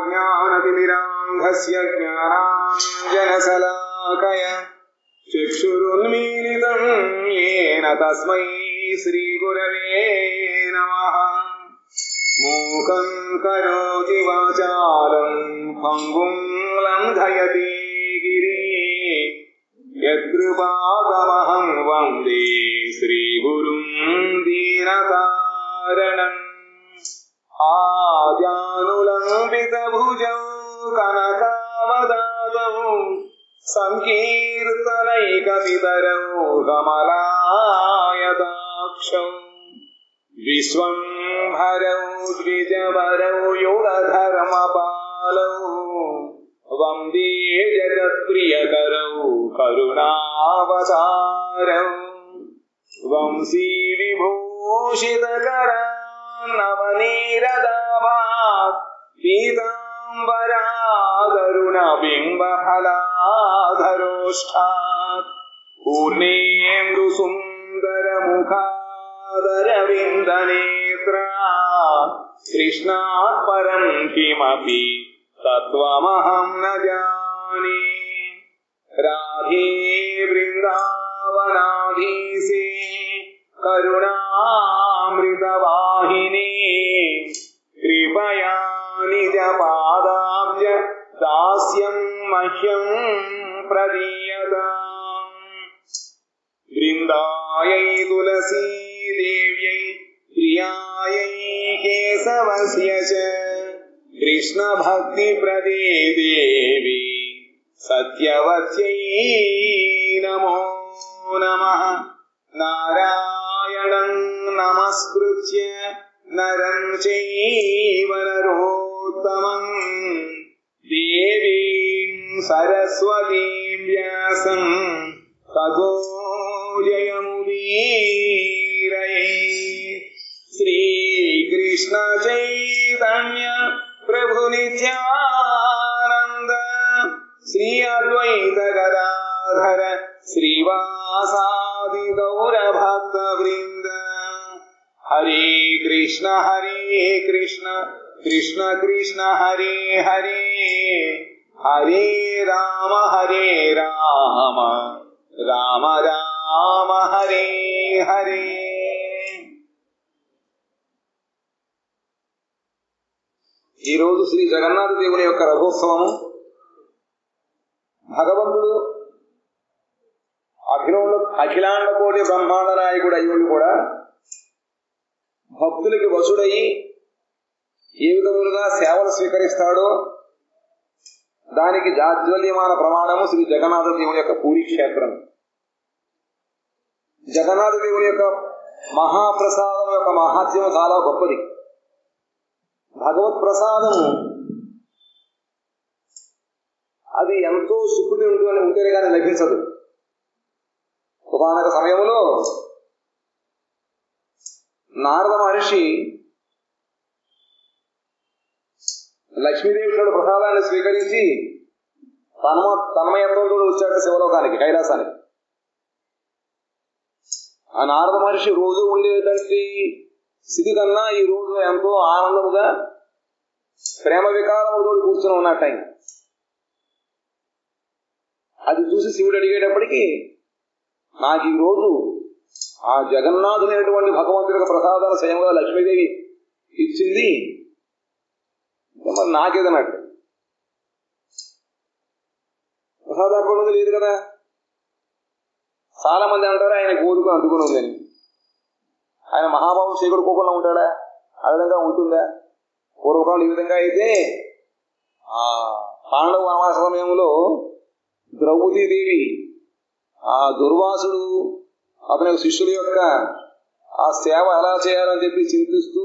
అజ్ఞానతిమిరాంధస్య జ్ఞానాంజనశలాకయా చక్షురున్మీలితం యేన తస్మై శ్రీగురవే నమః. మూకం కరోతి వాచాలం పంగుం లంఘయతి గిరిం యత్కృపాతమహం వందే శ్రీగురుం దీనతారణం. ఆజానులంబితభుజౌ కనకావదాతౌ సంకీర్తనైకపితరౌ కమలాయతాక్షౌ విశ్వంభరౌ ద్విజవరౌ యుగధర్మపాలౌ వందే జగత్ప్రియకరౌ కరుణావతారౌ వంశీ విభూషితకరా నవనీరదాభాత్ పీతాంబరాగరుణబింబఫలాధరోష్ఠాత్ పూర్ణేందు సుందరముఖాదరవిందనేత్రా కృష్ణాత్ పరం కిమపి తత్వమహం న జానే. రాధే బృందావనాధీశే కరుణామృతవాహిని కృపయా నిజ పాదాబ్జ దాస్యం మహ్యం ప్రదీయతాం. బృందాయై తులసీదేవ్యై ప్రియాయై కేశవస్య చ కృష్ణ భక్తి ప్రదే దేవి సత్యవత్యై నమో నమః. నారాయణం నమస్కృత్య నరం చైవ నరోత్తమం దేవీం సరస్వతీం వ్యాసం తతో జయముదీరయేత్. శ్రీకృష్ణ చైతన్య ప్రభు నిత్యానంద శ్రీ అద్వైత గదాధర శ్రీవాసాది గౌరభక్త వృంద. హరే కృష్ణ కృష్ణ కృష్ణ హరే హరే హరే రామ రామ రామ హరే హరే. ఈరోజు శ్రీ జగన్నాథ దేవుని యొక్క రథోత్సవము. భగవంతుడు అఖిలాండ కోటి బ్రహ్మాండ నాయకుడు అయ్యుండి కూడా భక్తులకి వసుడయి ఏ విధములుగా సేవలు స్వీకరిస్తాడో దానికి జాజ్వల్యమాన ప్రమాణము శ్రీ జగన్నాథ దేవుని యొక్క పూరి క్షేత్రం. జగన్నాథ దేవుని యొక్క మహాప్రసాదం యొక్క మహాత్మ్యం చాలా గొప్పది. భగవత్ ప్రసాదము అది ఎంతో సుకృతి ఉంటేనే కానీ లభించదు. ఒకానొక సమయంలో నారద మహర్షి లక్ష్మీదేవి ప్రసాదాన్ని స్వీకరించి తన్మయత్వంతో వచ్చాక శివలోకానికి, కైలాసానికి. ఆ నారద మహర్షి రోజు ఉండేటువంటి స్థితి కన్నా ఈ రోజు ఎంతో ఆనందముగా ప్రేమ వికారముతో కూర్చొని ఉన్నట్టు ఆయన. అది చూసి శివుడు అడిగేటప్పటికీ నాకు ఈ రోజు ఆ జగన్నాథునైనటువంటి భగవంతుడి ప్రసాదాల స్వయంగా లక్ష్మీదేవి ఇచ్చింది, మరి నాకేదన్నట్టు. ప్రసాదాలు లేదు కదా. చాలా మంది అంటారు ఆయన గోరుకు అందుకుని ఉందని. ఆయన మహాభావం శేఖరుడు కోపంలో ఉంటాడా? ఆ విధంగా ఉంటుందా? పూర్వకాలం ఈ విధంగా అయితే ఆ పాండవ వనవాస సమయంలో ద్రౌపదీదేవి ఆ దుర్వాసుడు అతని శిష్యుల యొక్క ఆ సేవ ఎలా చేయాలని చెప్పి చింతిస్తూ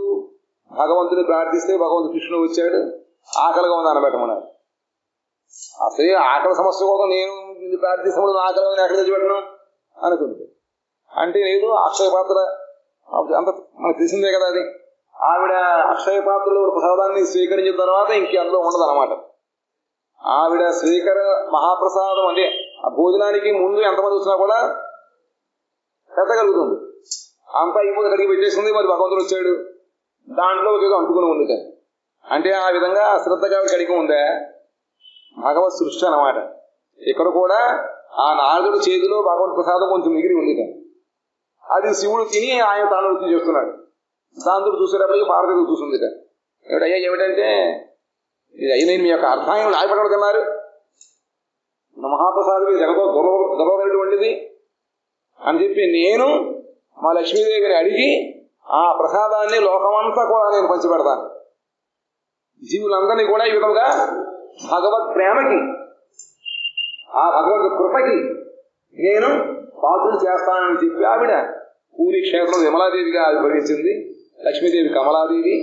భగవంతుని ప్రార్థిస్తే భగవంతుడు కృష్ణుడు వచ్చాడు. ఆకలిగా ఉంది అనబెట్టమన్నాడు. అసలే ఆకలి సమస్య కోసం నేను ప్రార్థిస్తున్నప్పుడు ఆకలి ఎక్కడ తెచ్చిపెట్టను అనుకుంది. అంటే లేదు, అక్షయ పాత్ర అంత మనకు తెలిసిందే కదా. అది ఆవిడ అక్షయ పాత్రలో ప్రసాదాన్ని స్వీకరించిన తర్వాత ఇంక అందులో ఉండదు అనమాట. ఆవిడ స్వీకర మహాప్రసాదం అంటే ఆ భోజనానికి ముందు ఎంతమంది వచ్చినా కూడా పెట్టగలుగుతుంది. అంతా అయిపోతే అక్కడికి పెట్టేసింది. మరి భగవంతుడు వచ్చాడు, దాంట్లో ఏదో అంటుకుని ఉంది. అంటే ఆ విధంగా శ్రద్ధగా కలిగి ఉందా భగవత్ సృష్టి అన్నమాట. ఇక్కడ కూడా ఆ నారదుడి చేతిలో భగవత్ ప్రసాదం కొంచెం మిగిలి ఉంది. అది శివుడు తిని ఆయన తాను వృత్తి చేస్తున్నాడు. దాంతో చూసేటప్పటికి పార్వతి చూస్తుంది. ఏమిటయ్యా ఏమిటంటే ఇది అయ్యి నేను మీ యొక్క అర్థాన్ని నాయపడుతున్నారు, మహాప్రసాదం జగతో దొరకనటువంటిది అని చెప్పి నేను మా లక్ష్మీదేవిని అడిగి ఆ ప్రసాదాన్ని లోకమంతా కూడా నేను పంచిపెడతాను. జీవులందరినీ కూడా ఈ విధంగా భగవత్ ప్రేమకి ఆ భగవత్ కృపకి నేను పాత్రలు చేస్తానని చెప్పి ఆవిడ పూరి క్షేత్రం విమలాదేవిగా ఆవిర్భవించింది. లక్ష్మీదేవి కమలాదేవి.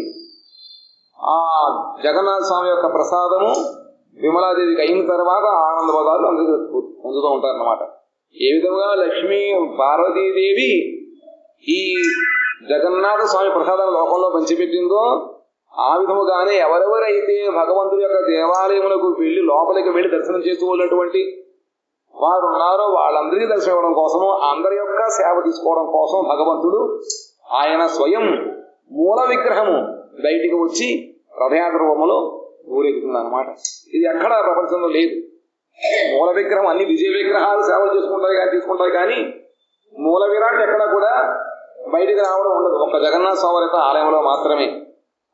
ఆ జగన్నాథ స్వామి యొక్క ప్రసాదము విమలాదేవికి అయిన తర్వాత ఆనందపదాలు అందరూ పొందుతూ ఉంటారన్నమాట. ఏ విధంగా లక్ష్మీ పార్వతీదేవి ఈ జగన్నాథ స్వామి ప్రసాదాన్ని లోకంలో పంచిపెట్టిందో ఆ విధముగానే ఎవరెవరైతే భగవంతుడి యొక్క దేవాలయములకు వెళ్లి లోపలికి వెళ్లి దర్శనం చేసుకోవాలన్నటువంటి వారు ఉన్నారో వాళ్ళందరికీ దర్శనం ఇవ్వడం కోసము, అందరి యొక్క సేవ తీసుకోవడం కోసం భగవంతుడు ఆయన స్వయం మూల విగ్రహము బయటికి వచ్చి రథయాత్ర రూపంలో ఊరేగుతుంది అన్నమాట. ఇది ఎక్కడ ప్రపంచంలో లేదు. మూల విగ్రహం అన్ని విజయ విగ్రహాలు సేవలు తీసుకుంటాయి కానీ మూల విరాట్ ఎక్కడ కూడా బయటికి రావడం ఉండదు. ఒక్క జగన్నాథ స్వామి యొక్క ఆలయంలో మాత్రమే.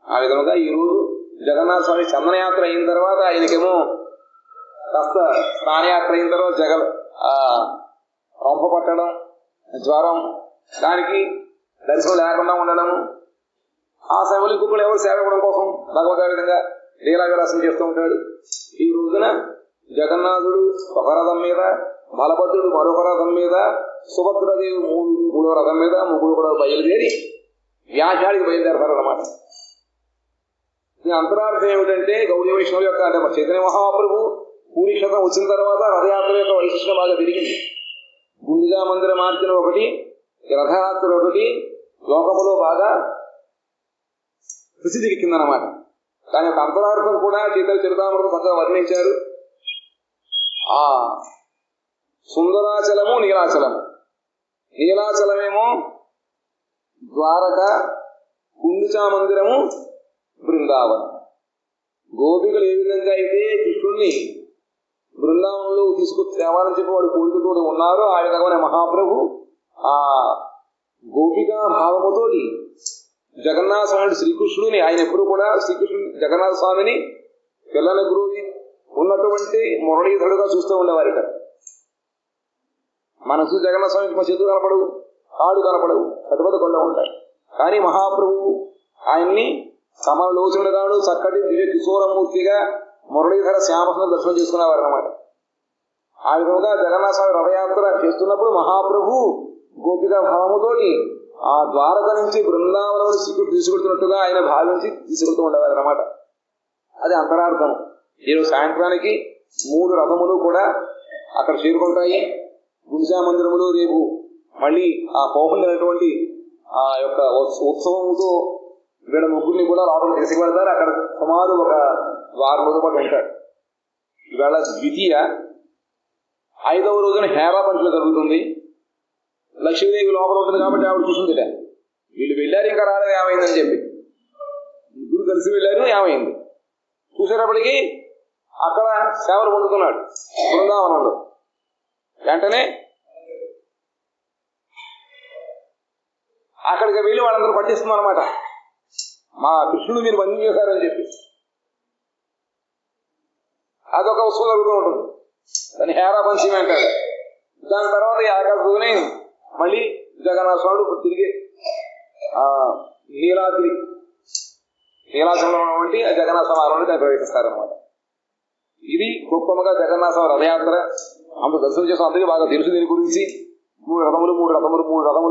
ఆ విధంగా ఈ రోజు జగన్నాథ స్వామి చందనయాత్ర అయిన తర్వాత ఆయనకేమో కాస్త స్నానయాత్ర అయిన తర్వాత రొంప పట్టడం, జ్వరం, దానికి దర్శనం లేకుండా ఉండడం, ఆ సమయంలో ఇంకొకరు ఎవరు సేవ ఇవ్వడం కోసం భగవద్గీత విధంగా లీలా విలాసం చేస్తూ ఉంటాడు. ఈ రోజున జగన్నాథుడు ఒక రథం మీద, బలభద్రుడు మరొక రథం మీద, సుభద్రదేవి మూడో రథం మీద, ముగ్గురు కూడా బయలుదేరి వ్యాసాడికి బయలుదేరతారన్నమాట. దీని అంతరార్థం ఏమిటంటే గౌరీ వైష్ణవుల యొక్క అంటే చైతన్య మహాప్రభు పూరి క్షేత్రం వచ్చిన తర్వాత రథయాత్ర యొక్క వైశిష్టం బాగా పెరిగింది. గుండిగా మందిర మార్చిన ఒకటి, రథయాత్ర ఒకటి లోకములో బాగా ప్రసిద్ధికెక్కిందన్నమాట. దాని యొక్క అంతరార్థం కూడా చైతన్య చరితామృతం చక్కగా వర్ణించారు. ఆ సుందరాచలము, నీలాచలము. నీలాచలమేమో ద్వారక, గుండిచా మందిరము బృందావనం. గోపికలు ఏ విధంగా అయితే కృష్ణుడిని బృందావనంలో తీసుకొచ్చి తేవాలని చెప్పి వాడు కోరికతో ఉన్నారో ఆ విధంగానే మహాప్రభు ఆ గోపికా భావముతోటి జగన్నాథ స్వామి శ్రీకృష్ణుడిని ఆయన ఎప్పుడు కూడా శ్రీకృష్ణుడు జగన్నాథ స్వామిని పిల్లల గురువు ఉన్నటువంటి మురళీధరుడుగా చూస్తూ ఉండేవారిట. మనసు జగన్నాథ స్వామికి మా చేతులు కనపడవు, కాడు కనపడవు, పెద్ద పెద్ద కొండ ఉంటాయి. కానీ మహాప్రభు ఆయన్ని కమలలోచనుడుగాను చక్కటి దివ్య కిశోరమూర్తిగా మురళీధర శ్యామసును దర్శనం చేసుకునేవారు అన్నమాట. ఆ విధంగా జగన్నాథ స్వామి రథయాత్ర చేస్తున్నప్పుడు మహాప్రభు గోపికా భావముతోటి ఆ ద్వారక నుంచి బృందావనం తీసుకెడుతున్నట్టుగా ఆయన భావించి తీసుకెడుతూ ఉండేవారు అన్నమాట. అది అంతరార్థం. ఈరోజు సాయంత్రానికి 3 రథములు కూడా అక్కడ చేరుకుంటాయి. గుండిచా మందిరములు రేపు మళ్ళీ ఆ పోహండినటువంటి ఆ యొక్క ఉత్సవంతో వీళ్ళ ముగ్గురిని కూడా లోపలికి తీసుకువెళ్తారు. అక్కడ సుమారు ఒక 6 రోజుల పాటు ఉంటాడు. ఇవాళ ద్వితీయ, 5వ రోజున హేరా పంచులు జరుగుతుంది. లక్ష్మీదేవి లోపల ఉంటుంది కాబట్టి ఆవిడ చూసిందిట. వీళ్ళు వెళ్ళారు ఇంకా రాలేదు ఏమైందని చెప్పి ముగ్గురు కలిసి వెళ్ళారు, ఏమైంది చూసేటప్పటికి అక్కడ సేవలు పొందుతున్నాడు బృందావనంలో. వెంటనే అక్కడికి వెళ్ళి వాళ్ళందరూ పట్టిస్తున్నారు అనమాట. మా కృష్ణుడు మీరు బంధం చేశారని చెప్పి అదొక ఉత్సవం జరుగుతూ ఉంటుంది. దాన్ని హేరా పంచమి అంటారు. దాని తర్వాత ఈ ఆకాశంలోనే మళ్ళీ జగన్నాథ స్వాముడు తిరిగి నీలాచలంలో వంటి జగన్నాథ స్వామి ఆలయంలో దాన్ని ప్రవేశిస్తారనమాట. ఇది గొప్పగా జగన్నాథ స్వామి రథయాత్ర అంత దర్శనం చేస్తాం. అందరికీ బాగా తెలుసు దీని గురించి. 3 రథములు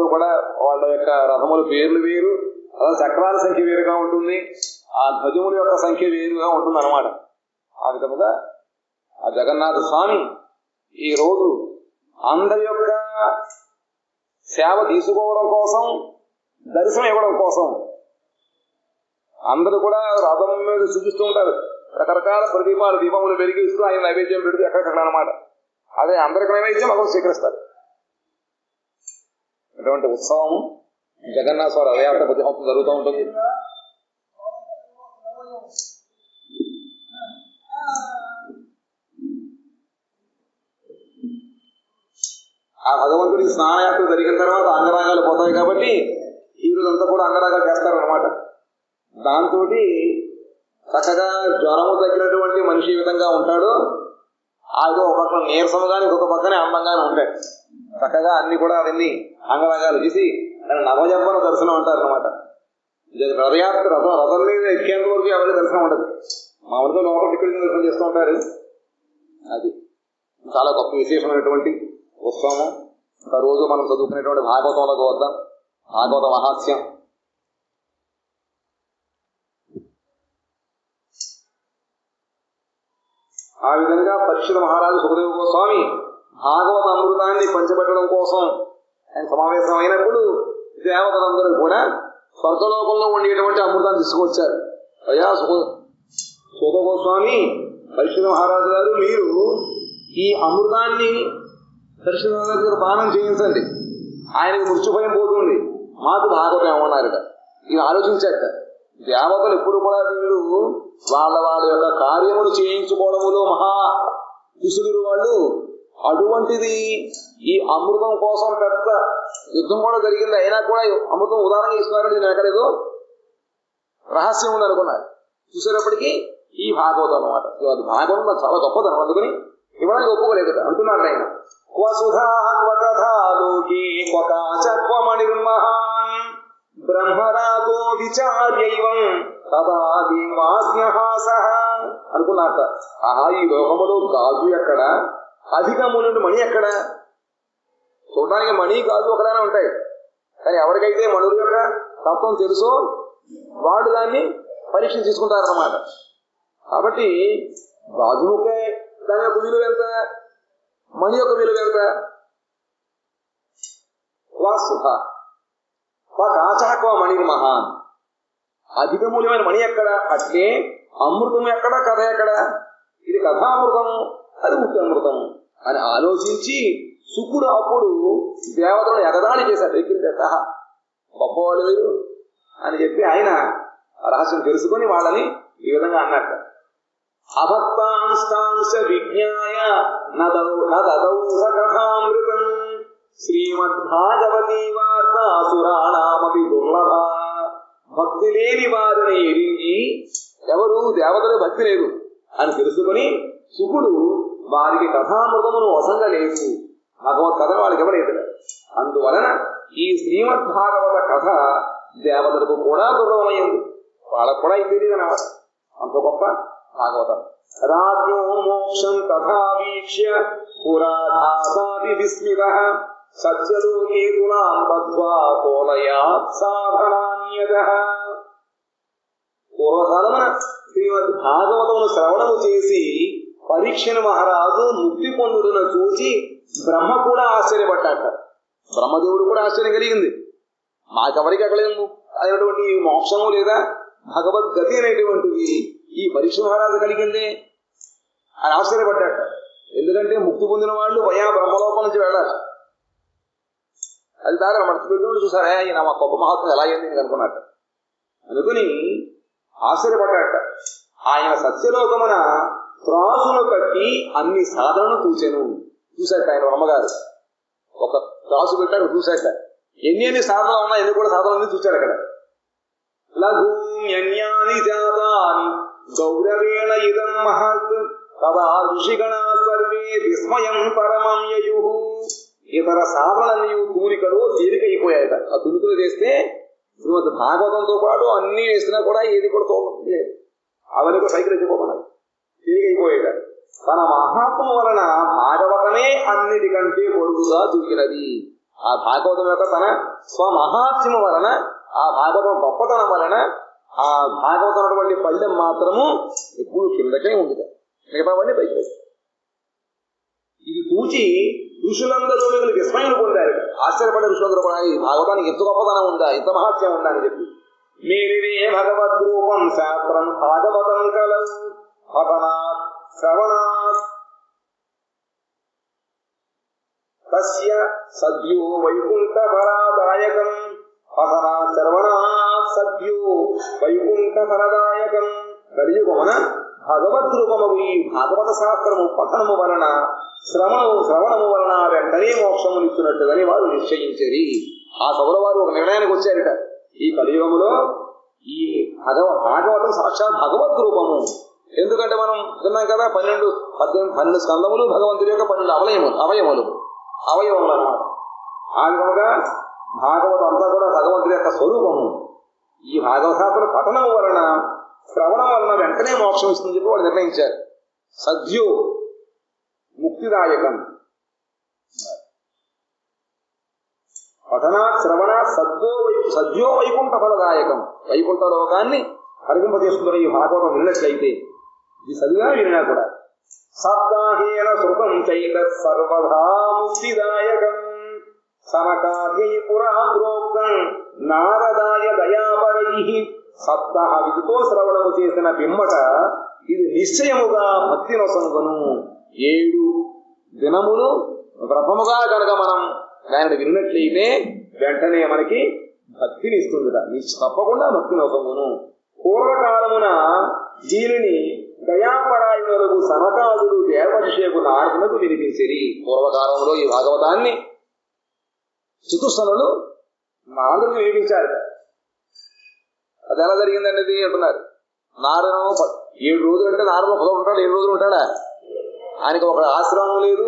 కూడా వాళ్ళ యొక్క రథముల పేర్లు వేరు, అలా చక్రాల సంఖ్య వేరుగా ఉంటుంది, ఆ ధ్వజముల యొక్క సంఖ్య వేరుగా ఉంటుంది అనమాట. ఆ విధముగా ఆ జగన్నాథ స్వామి ఈ రోజు అందరి యొక్క సేవ తీసుకోవడం కోసం, దర్శనం ఇవ్వడం కోసం అందరూ కూడా రథం మీద చూపిస్తూ ఉంటారు. రకరకాల ప్రదీపాలు, దీపములు వెలిగిస్తూ ఆయన నైవేద్యం పెడుతూ ఎక్కడికక్కడ అనమాట. అదే అందరికి నైవేద్యం అక్కడ స్వీకరిస్తారు. అటువంటి ఉత్సవము జగన్నాథ స్వామి రథయాత్ర ప్రతి సంవత్సరం జరుగుతూ ఉంటుంది. ఆ భగవంతుడికి స్నానయాత్ర జరిగిన తర్వాత అంగరాగాలు పోతాయి కాబట్టి ఈ రోజంతా కూడా అంగరాగాలు చేస్తారన్నమాట. దాంతో చక్కగా జ్వరము తగ్గినటువంటి మనిషి ఈ విధంగా ఉంటాడు. అది ఒక పక్కన నీరసముగానే ఇంకొక పక్కనే అందంగానే ఉంటాయి. చక్కగా అన్ని కూడా అవన్నీ అంగరాగాలు చేసి దాన్ని నవజన్మన దర్శనం అంటారు అనమాట. రథయాత్ర రథం మీద ఎక్కేంత వరకు ఎవరి దర్శనం ఉండదు. మామూలుగా లోపల టికెట్ దర్శనం చేస్తూ ఉంటారు. అది చాలా గొప్ప విశేషమైనటువంటి ఉత్సవం. ఒక రోజు మనం చదువుకునేటువంటి భాగవతంలోకి వద్దాం. భాగవత మహాత్స్యం. ఆ విధంగా పరీక్షిత మహారాజు సుఖదేవ గోస్వామి భాగవత అమృతాన్ని పంచిపెట్టడం కోసం ఆయన సమావేశం అయినప్పుడు దేవతలందరూ కూడా స్వర్గలోకంలో ఉండేటువంటి అమృతాన్ని తీసుకొచ్చారు. అయ్యా సుఖ గోస్వామి, పరీక్షిత మహారాజు గారు, మీరు ఈ అమృతాన్ని పరీక్షిత మహారాజు గారు పానం చేయించండి, ఆయనకు మృత్యుభయం పోతుంది, మాకు భాగవతం ఏమన్నారట. ఇది ఆలోచించాక దేవతలు ఎప్పుడు కూడా వీళ్ళు వాళ్ళ యొక్క కార్యమును చేయించుకోవడములో మహా కుశలురు వాళ్ళు. అటువంటిది ఈ అమృతం కోసం పెద్ద యుద్ధం కూడా జరిగింది. అయినా కూడా అమృతం ఉదాహరణగా ఇస్తున్నారంటే నేను ఎక్కడేదో రహస్యం ఉంది అనుకున్నారు. చూసేటప్పటికీ ఈ భాగవతం అనమాట. అది భాగవతం నాకు చాలా గొప్పదనం, అందుకని ఇవ్వడానికి ఒప్పుకోలేదు అంటున్నారు ఆయన. క్వసుధా క్వకథాలోకి క్వకాచక్వమణిర్మహాన్ బ్రహ్మరాతో విచార్యైవం తదా దేవాజ్ఞహాసః అనుకున్నారట. ఆహా, ఈ లోకములో గాజు ఎక్కడ, అధికములను మణి ఎక్కడ? చూడడానికి మణి గాజు ఒకలానే ఉంటాయి, కానీ ఎవరికైతే మణుల యొక్క తత్వం తెలుసో వాడు దాన్ని పరీక్ష తీసుకుంటారన్నమాట. కాబట్టి గాజు ఒకే దాని యొక్క విలువ ఎంత, మణి యొక్క విలువ ఎంత? క్వసుధ క్వకాచక్వ మణి మహాన్. అధికమూల్యమైన మణి ఎక్కడ, అట్లే అమృతం ఎక్కడ, కథ ఎక్కడ? ఇది కథామృతము, అది ముఖ్యామృతము అని ఆలోచించి శుకుడు అప్పుడు దేవతలను ఎగదాడి చేశాడు. ఎక్కిందట గొప్పవాళ్ళు వీరు అని చెప్పి ఆయన రహస్యం తెలుసుకుని వాళ్ళని ఈ విధంగా అన్నట్ట. అభక్తాంస్తాంశ విజ్ఞాయ నదౌసకథామృతం శ్రీమద్భాగవతీ వార్త సురాణామపి దుర్లభ. భక్తి లేని వారిని ఎరిగి, ఎవరు దేవతలు భక్తి లేదు అని తెలుసుకుని శుకుడు వారికి కథామృతమును వసంగలేదు, భగవత్ కథ వాళ్ళకి ఇవ్వలేదు. అందువలన ఈ శ్రీమద్భాగవత కథ దేవతలకు కూడా దుర్లభమైంది, వాళ్ళకు కూడా ఇది తెలియదన్నమాట. అంత గొప్ప భాగవతం. రాజ్ఞో మోక్షం తథా వీక్ష్య పురాధాసాపి విస్మితః సత్యలోకే తులాం బద్ధ్వా తోలయాత్ సాధనాన్యతః. పూర్వకాలమున శ్రీమద్ భాగవతమును శ్రవణము చేసి పరీక్షణ మహారాజు ముక్తి పొందుటను చూసి బ్రహ్మ కూడా ఆశ్చర్యపడ్డాట. బ్రహ్మదేవుడు కూడా ఆశ్చర్యం కలిగింది. మాకెవరికి ఎక్కలేదు అయినటువంటి మోక్షము లేదా భగవద్గతి అనేటువంటివి ఈ పరీక్ష మహారాజు కలిగిందే అని ఆశ్చర్యపడ్డాట. ఎందుకంటే ముక్తి పొందిన వాళ్ళు వయా బ్రహ్మలోకం నుంచి వెళ్ళాలి. అది దారి మర్చిపోయి చూసారా ఈయన మా గొప్ప మహాత్మ ఎలా అయింది నేను అనుకున్నట్ట అనుకుని ఆశ్చర్యపడ్డాట. ఆయన సత్యలోకమున త్రాసును కట్టి అన్ని సాధనను చూశాట. ఆయన అమ్మగారు ఒక త్రాసు పెట్టాడు, చూశాట ఎన్ని సాధనలు ఉన్నాయి, ఎన్ని కూడా సాధనలు చూశాడు. అక్కడ లఘూన్యన్యాని జాతాని గౌరవేణ ఇదం మహత్ తదా ఋషిగణా సర్వే విస్మయం పరమం యయుః. ఇతర సాధనలన్నీ తూలికలో తేలికైపోయాయట. ఆ తులుకలు వేస్తే శ్రీమద్ భాగవతంతో పాటు అన్ని వేసినా కూడా ఏది కూడా తోలే, అవన్నీ కూడా సైకిల్ ఎత్తిపోతున్నాయి, తేలికైపోయాట. తన మహాత్మ వలన భాగవతమే అన్నిటికంటే పొడుగుగా దూకినది. ఆ భాగవతం యొక్క తన స్వమహాత్మ్యం వలన, ఆ భాగవతం గొప్పతనం వలన ఆ భాగవతం అటువంటి పళ్ళెం మాత్రము ఎప్పుడు కిందకే ఉంది, మిగతావన్నీ పైకి. ఇది చూచి ఋషులందరూ మిగిలిన విస్మయం పొందారు. ఆశ్చర్యపడే ఋషులందరూ కూడా ఈ భాగవతానికి ఎంత గొప్పతనం ఉందా, ఎంత మహాత్మ్యం ఉందా అని చెప్పి. మేరివే భగవద్రూపం శాస్త్రం భాగవతం కలం పఠనాత్ శ్రవణాత్ తస్య సద్యో వైకుంఠ ఫలదాయకం. పఠనాత్ శ్రవణాత్ సద్యో వైకుంఠ ఫలదాయకం. కలియుగమున భగవద్రూపము ఈ భాగవత శాస్త్రము పఠనము వలన శ్రవణము వలన వెంటనే మోక్షమునిస్తున్నట్టుదని వారు నిశ్చయించరి. ఆ సభల వారు ఒక నిర్ణయానికి వచ్చారట, ఈ కలియుగములో ఈ భాగవతం సాక్షాత్ భగవద్ రూపము. ఎందుకంటే మనం విన్నాం కదా, 12 స్కందములు భగవంతుడి యొక్క 12 అవయవములు అన్నమాట. ఆ విధముగా భాగవతం అంతా కూడా భగవంతుడి యొక్క స్వరూపము. ఈ భాగవతాత్మ పఠనము వలన, శ్రవణం వలన వెంటనే మోక్షం ఇస్తుందని చెప్పి వాళ్ళు నిర్ణయించారు. సద్యో ముక్తిదాయకం. పఠన శ్రవణ సద్యో వైకుంఠ ఫలదాయకం. వైకుంఠ లోకాన్ని హరింపజేస్తున్న ఈ భాగవతం విన్నట్లయితే, ఇది చదివా వినా కూడా, సప్తాహేన శృతం చైత సర్వదా ముక్తిదాయకం సనకాద్యై పురా ప్రోక్తం నారదాయ దయాపరై. సప్తాహ విధితో శ్రవణము చేసిన పిమ్మట ఇది నిశ్చయముగా భక్తి నొసంగును. 7 దినములు వ్రతముగా కనుక మనం దానిని విన్నట్లయితే వెంటనే మనకి భక్తిని ఇస్తుందిట. తప్పకుండా భక్తి నొసంగును. పూర్వకాలమున దీనిని దయాపరాయణులకు సనకాదులు దేవర్షికు నారదునకు వినిపించిరి. పూర్వకాలంలో ఈ భాగవతాన్ని చతుస్సనులు నారదుడికి వినిపించారు. అది ఎలా జరిగిందండి అంటున్నారు. నారదుడు 7 రోజులు అంటే నారదుడు 10 ఉంటాడు, 7 రోజులు ఉంటాడా? ఆయనకు ఒక ఆశ్రమం లేదు,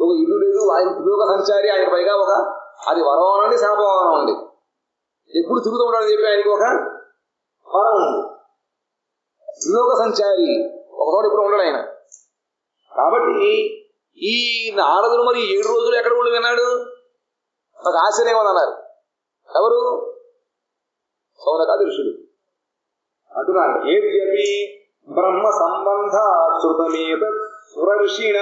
ఒక ఇల్లు లేదు, ఆయన త్రిలోక సంచారి. ఆయన పైగా అది వరం అనండి, శాపవనం అండి, ఎప్పుడు తిరుగుతూ ఉంటాడని చెప్పి ఆయనకి ఒక వరం ఉంది. త్రిలోక సంచారి, ఒకసారి ఇప్పుడు ఉండడు ఆయన. కాబట్టి ఈ నారదుడు మరి 7 రోజులు ఎక్కడ ఉండి విన్నాడు? ఒక ఆశ్చర్యం అన్నారు. ఎవరు? సౌనకాది ఋషులు అంటున్నారు. ఏద్యపి బ్రహ్మ సంబంధ శృతమేత సురర్షిణ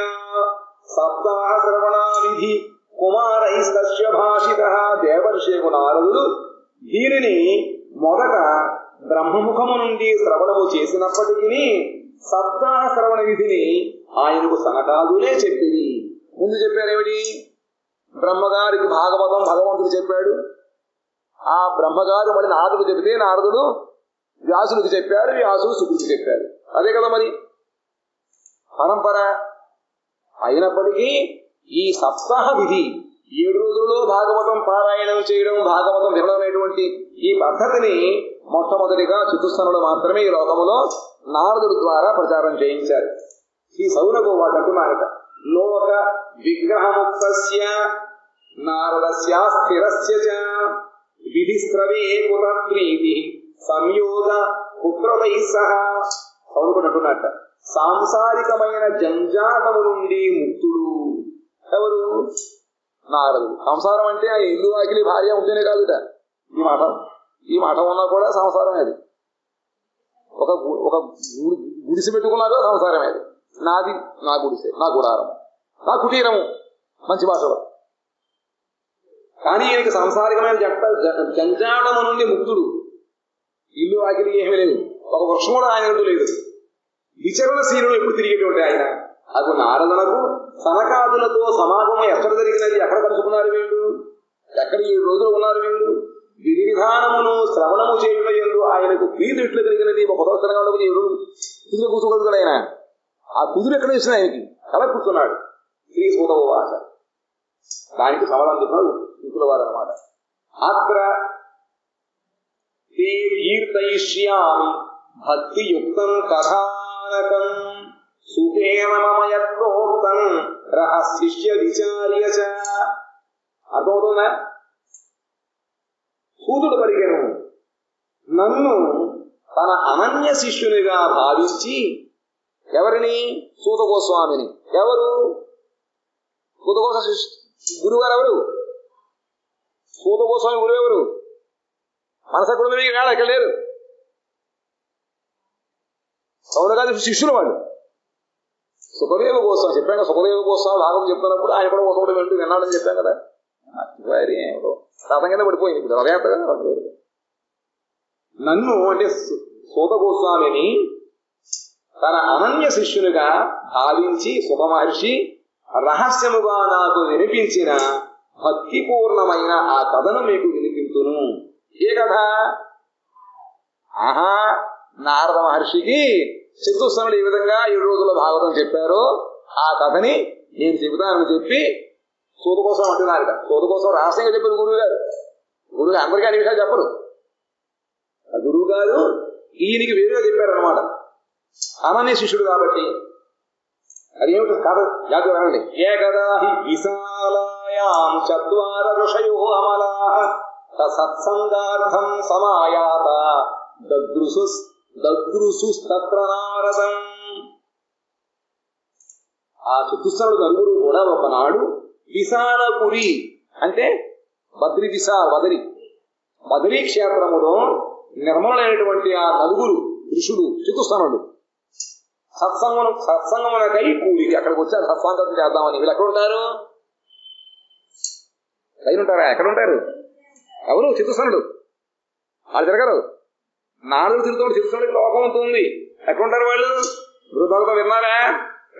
సప్తాహ శ్రవణ విధి కుమారైస్తస్య భాషిత. దేవర్షికు నారదుడు దీనిని మొదట బ్రహ్మముఖము నుండి శ్రవణము చేసినప్పటికీ సప్తాహ శ్రవణ విధిని ఆయనకు సనకాదులే చెప్పింది. ముందు చెప్పారేమిటి? బ్రహ్మగారికి భాగవతం భగవంతుడు చెప్పాడు. ఆ బ్రహ్మగారు మళ్ళీ నారదుడు చెబితే నారదుడు వ్యాసుడికి చెప్పారు, వ్యాసుడు శుకుడికి చెప్పారు. అదే కదా మరి పరంపర. అయినప్పటికీ ఈ సప్తాహ విధి 7 రోజుల్లో భాగవతం పారాయణం చేయడం, భాగవతం వినడం అనేటువంటి ఈ పద్ధతిని మొట్టమొదటిగా చతుస్సనులు మాత్రమే ఈ లోకములో నారదుడి ద్వారా ప్రచారం చేయించారు. ఈ సౌనకు వాటి అంటున్నారట, లోక విగ్రహముక్తస్య నారదస్య స్థిరస్య చ విధిస్రవే కుత ప్రీతి సంయోగ పుత్రతై సహా. సౌనకుడు అంటున్నట్ట, సాంసారికమైన జంజాటము నుండి ముక్తుడు ఎవరు? నారదుడు. సంసారం అంటే ఆ ఇల్లు వాకిలి భార్య ఉంటేనే కాదుట. ఈ మఠం ఉన్నా కూడా సంసారమే. అది ఒక గుడిసె పెట్టుకున్నాక సంసారమే. అది నాది, నా గుడిసె, నా గుడారం, నా కుటీరము, మంచి భాషలో. కానీ ఈయనకి సాంసారికమైన జంజాటము నుండి ముక్తుడు. ఇల్లు వాకిలి ఏమీ లేదు, ఒక వృక్షం కూడా ఆయనకు లేదు. విచరణశీలుడు ఎప్పుడు తిరిగేటువంటి ఆయన. అది నారదునకు సనకాదులతో సమాగమం ఎక్కడ జరిగినది? ఎక్కడ కలుసుకున్నారు వీళ్ళు? ఎక్కడ 7 రోజులు ఉన్నారు వీళ్ళు? విధి విధానమును శ్రవణము చేయడం ఆయనకు ప్రీతి ఎట్లు కలిగినది? ఒక సంవత్సరంగా ఉండదు 7 కుదురు కూర్చోగలుగుతాడు ఆయన. ఆ కుదురు ఎక్కడ వేసిన ఆయనకి అలా కూర్చున్నాడు. శ్రీ సూతవాచ. దానికి సమాధానం చెప్పినాడు ఇంకుల వారు అన్నమాట. అత్ర తే కీర్తయిష్యామి భక్తియుక్తం కథానకం సుఖేన మమ యత్రోక్తం రహస్య విచార్య చ. అర్థమవుతుందా? సూతుడు పలికెను, నన్ను తన అనన్య శిష్యునిగా భావించి. ఎవరిని? సూత గోస్వామిని. ఎవరు సూత గోస్వామి గురువుగారు? ఎవరు సూత గోస్వామి గురువు? ఎవరు? మనసెక్కడ ఉంది? వేళ ఇక్కడ లేరు. సౌనకాది శిష్యులు వాళ్ళు. సుఖదేవ గోస్వామి చెప్పాం కదా. సుఖదేవ గోస్వామి భాగం చెప్తున్నప్పుడు ఆయన కూడా ఒకటి వెంటూ విన్నాడని చెప్పాం కదా. రథం కింద పడిపోయింది ఇప్పుడు రథయాత్ర. నన్ను అంటే సూత గోస్వామిని తన అనన్య శిష్యునిగా భావించి సుఖ మహర్షి రహస్యముగా నాకు వినిపించిన భక్తిపూర్ణమైన ఆ కథను మీకు వినిపించును. ఏ కథ? ఆహా, నారద మహర్షికి చతుస్సనులు ఈ విధంగా 7 రోజుల భాగవతం చెప్పారో ఆ కథని నేను చెబుతానని చెప్పి సూత కోసం అంటున్నారట. సూత కోసం రహస్యంగా చెప్పారు గురువు గారు. గురువు అందరికీ అన్ని విషయాలు చెప్పరు. ఆ గురువు గారు ఈయనకి వేరుగా చెప్పారనమాట. అనన్య శిష్యుడు కాబట్టి. అదేమిటి కథ జాగ్రత్త వినండి. ఏకదా హి విశాలాయాం చత్వార ఋషయో అమలాః సత్సంగార్థం సమాయాత దద్రుసుస్తత్ర నారదం. ఆ చతుస్సరుడు నలుగురు కూడా ఒకనాడు విశాలపురి అంటే బదరీ క్షేత్రములో నిర్మలైనటువంటి ఆ నలుగురు ఋషులు చతుస్సనుడు సత్సంగమునకై కూడికి అక్కడికి వచ్చారు. సత్సంగం చేద్దామని. వీళ్ళు ఎక్కడ ఉంటారు? ఉంటారా? ఎక్కడ ఉంటారు? ఎవరు? చతుస్సనుడు. వాళ్ళు తిరగరు. నాలుగు తిరుగుతాడు. చతుస్సనుడికి లోకం ఉంటుంది. ఎక్కడుంటారు వాళ్ళు? బృహద్భాగవతం విన్నారా?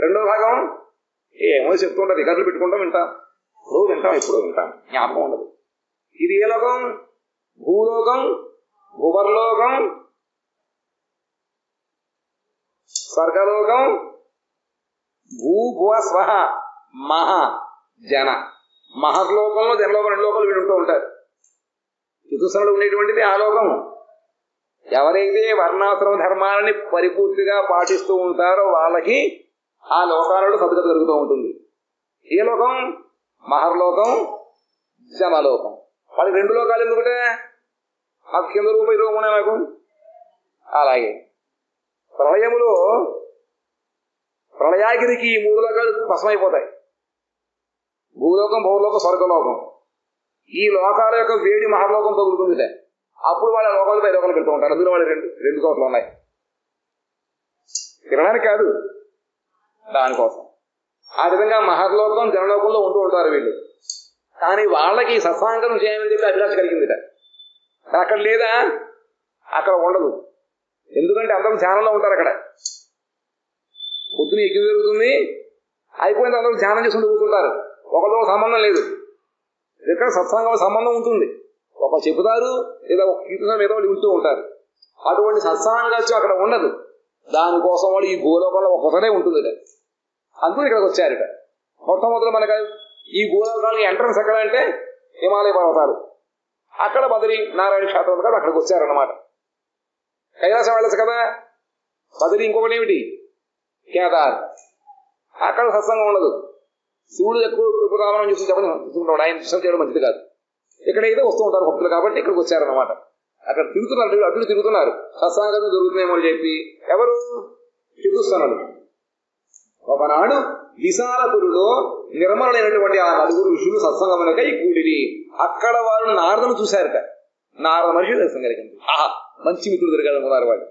2వ భాగం ఏమో చెప్తుంటారు. రికార్డులు పెట్టుకుంటాం, వింటాం. ఎప్పుడో వింటాం, జ్ఞాపకం ఉండదు. ఇది ఏ లోకం? భూలోకం, భువర్లోకం, స్వర్గలోకం, భూభువ స్వహ మహా జన. మహర్లోకంలో జనలోకం 2 లోకాలు వీడు ఉంటూ ఉంటారు. చతుస్సనుడు ఉండేటువంటిది ఆ లోకం. ఎవరైతే వర్ణాశ్రమ ధర్మాలని పరిపూర్తిగా పాటిస్తూ ఉంటారో వాళ్ళకి ఆ లోకాలలో సద్గతి జరుగుతూ ఉంటుంది. ఏ లోకం? మహర్లోకం, జనలోకం. వాళ్ళకి 2 లోకాలు ఎందుకంటే మాకు కింద రూపాయి రూపం నాకు. అలాగే ప్రళయములో ప్రళయాగిరికి ఈ 3 లోకాలు భస్మైపోతాయి. భూలోకం, భౌలోకం, స్వర్గలోకం. ఈ లోకాల యొక్క వేడి మహర్లోకం తగులుతుంది. అప్పుడు వాళ్ళ లోకాలు పై లోకాలు పెడుతూ ఉంటారు. అందులో వాళ్ళు 2 చోట్ల ఉన్నాయి. తినడానికి కాదు, దానికోసం. ఆ విధంగా మహర్లోకం, జనలోకంలో ఉంటూ ఉంటారు వీళ్ళు. కానీ వాళ్ళకి సత్సాంగం చేయాలని చెప్పి అభిలాష కలిగిందిట. అక్కడ లేదా? అక్కడ ఉండదు. ఎందుకంటే అందరూ ధ్యానంలో ఉంటారు. అక్కడ పొద్దున ఎగ్గి జరుగుతుంది, అయిపోయింది అందరూ ధ్యానం చేసుకుంటూ కూర్చుంటారు. ఒకరితో సంబంధం లేదు. ఇక్కడ సత్సంగం సంబంధం ఉంటుంది. ఒక చెబుతారు లేదా ఒక కీర్తన మీద వాళ్ళు వింటూ ఉంటారు. అటువంటి సత్సంగం అక్కడ ఉండదు. దానికోసం వాళ్ళు ఈ భూలోకంలో ఒక్కొక్కటే ఉంటుంది. అందుకు ఇక్కడికి వచ్చారట. మొట్టమొదటి మనకు ఈ భూలోకాలకి ఎంట్రన్స్ ఎక్కడ అంటే హిమాలయ పర్వతాలు. అక్కడ బదరీ నారాయణ క్షేత్రం కదా, అక్కడికి వచ్చారన్నమాట. కైలాసం వెళ్ళచ్చు కదా. బదరీ ఇంకొకటి ఏమిటి? కేదార్. అక్కడ సత్సంగం ఉండదు. శివుడు ఎక్కువ రామని చూసి చెప్పండి, ఆయన దర్శనం చేయడం మంచిది కాదు. ఇక్కడైతే వస్తూ ఉంటారు భక్తులు కాబట్టి ఇక్కడికి వచ్చారన్నమాట. అక్కడ తిరుగుతున్నారు, అటు తిరుగుతున్నారు. సత్సంగం దొరుకుతున్నాయేమో అని చెప్పి. ఎవరు? చతుస్సనుడు. ఒకనాడు విశాలపురిలో నిర్మలైనటువంటి ఆ 4 ఋషులు సత్సంగమునకై కూడిరి. అక్కడ వారు నారదును చూశారట. నారద మనిషి దర్శనం కలిగింది. ఆహా, మంచి మిత్రుడు దొరికాడనుకున్నారు వాళ్ళు.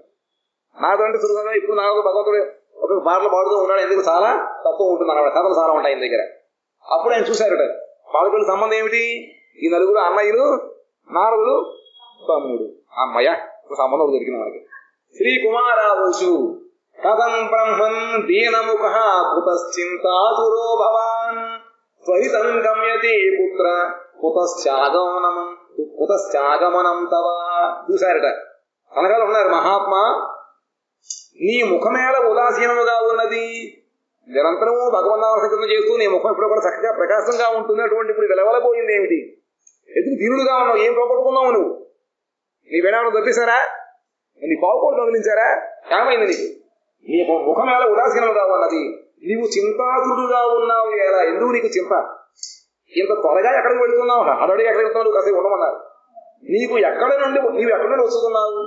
నారదు అంటే సులభంగా ఇప్పుడు నారదు భగవంతుడు ఒక పాటలు పాడుతూ ఉంటాడు. ఎందుకు చాలా తత్వం ఉంటుంది అన్నమాట. కథలు చాలా ఉంటాయి ఆయన దగ్గర. అప్పుడు ఆయన చూశారట. వాళ్ళకి సంబంధం ఏమిటి? ఈ 4 అన్నయ్యలు, నారదుడు తమ్ముడు. అమ్మయ్య, సంబంధం దొరికిన వాళ్ళకి. శ్రీ కుమారావుషు కథం బ్రహ్మన్ దీనముఖ కుతశ్చింతాతురో భవాన్ త్వహితం గమ్యతే పుత్ర కుతశ్చాగమనం తవ. చూశారట. అనగా ఉన్నారు, మహాత్మా నీ ముఖమేళ ఉదాసీనముగా ఉన్నది. నిరంతరము భగవన్నామ సంకీర్తన చేస్తూ నీ ముఖం ఇప్పుడు కూడా చక్కగా ప్రకాశంగా ఉంటుంది. అటువంటి ఇప్పుడు వెలవలపోయింది ఏమిటి? ఎందుకు దీనుడుగా ఉన్నావు? ఏం పోగొట్టుకున్నావు నువ్వు? నీ వేణాలను దొరికిసారా? నీ పావుకోడు దొంగిలించారా? ఏమైంది నీకు? నీ ముఖమేళ ఉదాసీనముగా ఉన్నది. నీవు చింతాతుడుగా ఉన్నావు. ఎలా? ఎందుకు నీకు చింత? ఇంత త్వరగా ఎక్కడికి వెళుతున్నావు? అడవికి ఎక్కడికి వెళ్తున్నావు? కాసేపు ఉండమన్నారు. నీవు ఎక్కడి నుండి వస్తున్నావు?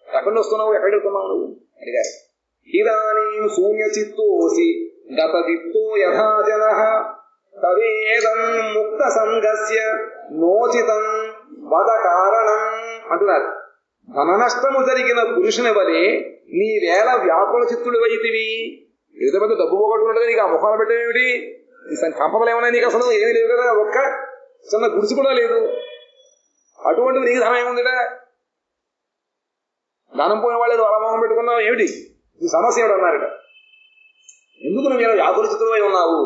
ఎక్కడి వస్తున్నావు? ఎక్కడికి వెళ్తున్నావు నువ్వు అడిగారు. ఇదానీం శూన్య చిత్తోసి గత చిత్తో యథా జనః తవేదం ముక్త సంగస్య నోచితం వద కారణం అంటున్నారు. ధన నష్టము జరిగిన పురుషుని వలె నీ వేళ వ్యాకుల చిత్తుడు వైతివి. ఏదో పెద్ద డబ్బు పోగొట్టుకుంటే నీకు ఆ ముఖాలు పెట్టేమిటి? సంపదలు ఏమన్నా నీకు అసలు ఏమీ లేవు కదా. ఒక్క చిన్న గుడిసి కూడా లేదు. అటువంటివి నీకు ధనం ఏముందిట? ధనం పోయిన వాళ్ళు అలా మొహం పెట్టుకున్నావు ఏమిటి? ఈ సమస్య ఏమిటి అన్నారట. ఎందుకు నువ్వు ఇలా వ్యాకుల చిత్తుడై ఉన్నావు?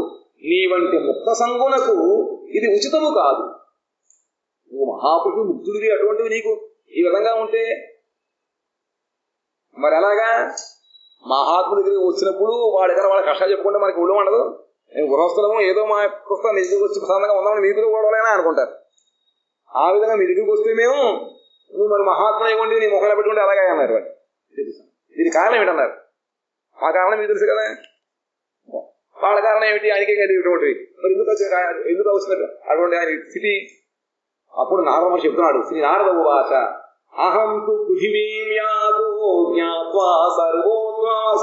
నీ వంటి ముక్త సంగునకు ఇది ఉచితము కాదు. నువ్వు మహాపురుషుడు, ముక్తుడివి. అటువంటివి నీకు ఈ విధంగా ఉంటే మరి ఎలాగా? మహాత్ముడి దగ్గరికి వచ్చినప్పుడు వాడు ఏదైనా వాళ్ళ కష్టాలు చెప్పుకుంటే మనకి ఒళ్ళు ఉండదు. నేను గృహస్థలము ఏదో మా పుస్తకం మీ దగ్గరికి వచ్చి ప్రసాదంగా ఉందామని మీ దగ్గర కూడాలేనా అనుకుంటారు. ఆ విధంగా మీ దగ్గరికి వస్తే మేము నువ్వు మరి మహాత్మ ఇవ్వండి నీ ముఖంలో పెట్టుకుంటే అలాగే అన్నారు. వాడు దీని కారణం ఏంటన్నారు. ఆ కారణం మీకు తెలుసు కదా. వాళ్ళ కారణం ఏమిటి, ఆయనకే కలిగినటువంటివి. మరి ఎందుకు వచ్చినట్టు అటువంటి ఆయన స్థితి. అప్పుడు నారద మహర్షి చెప్తున్నాడు. శ్రీ నారద ఉవాచ అహం తు పృథివీం యాతో జ్ఞాత్వా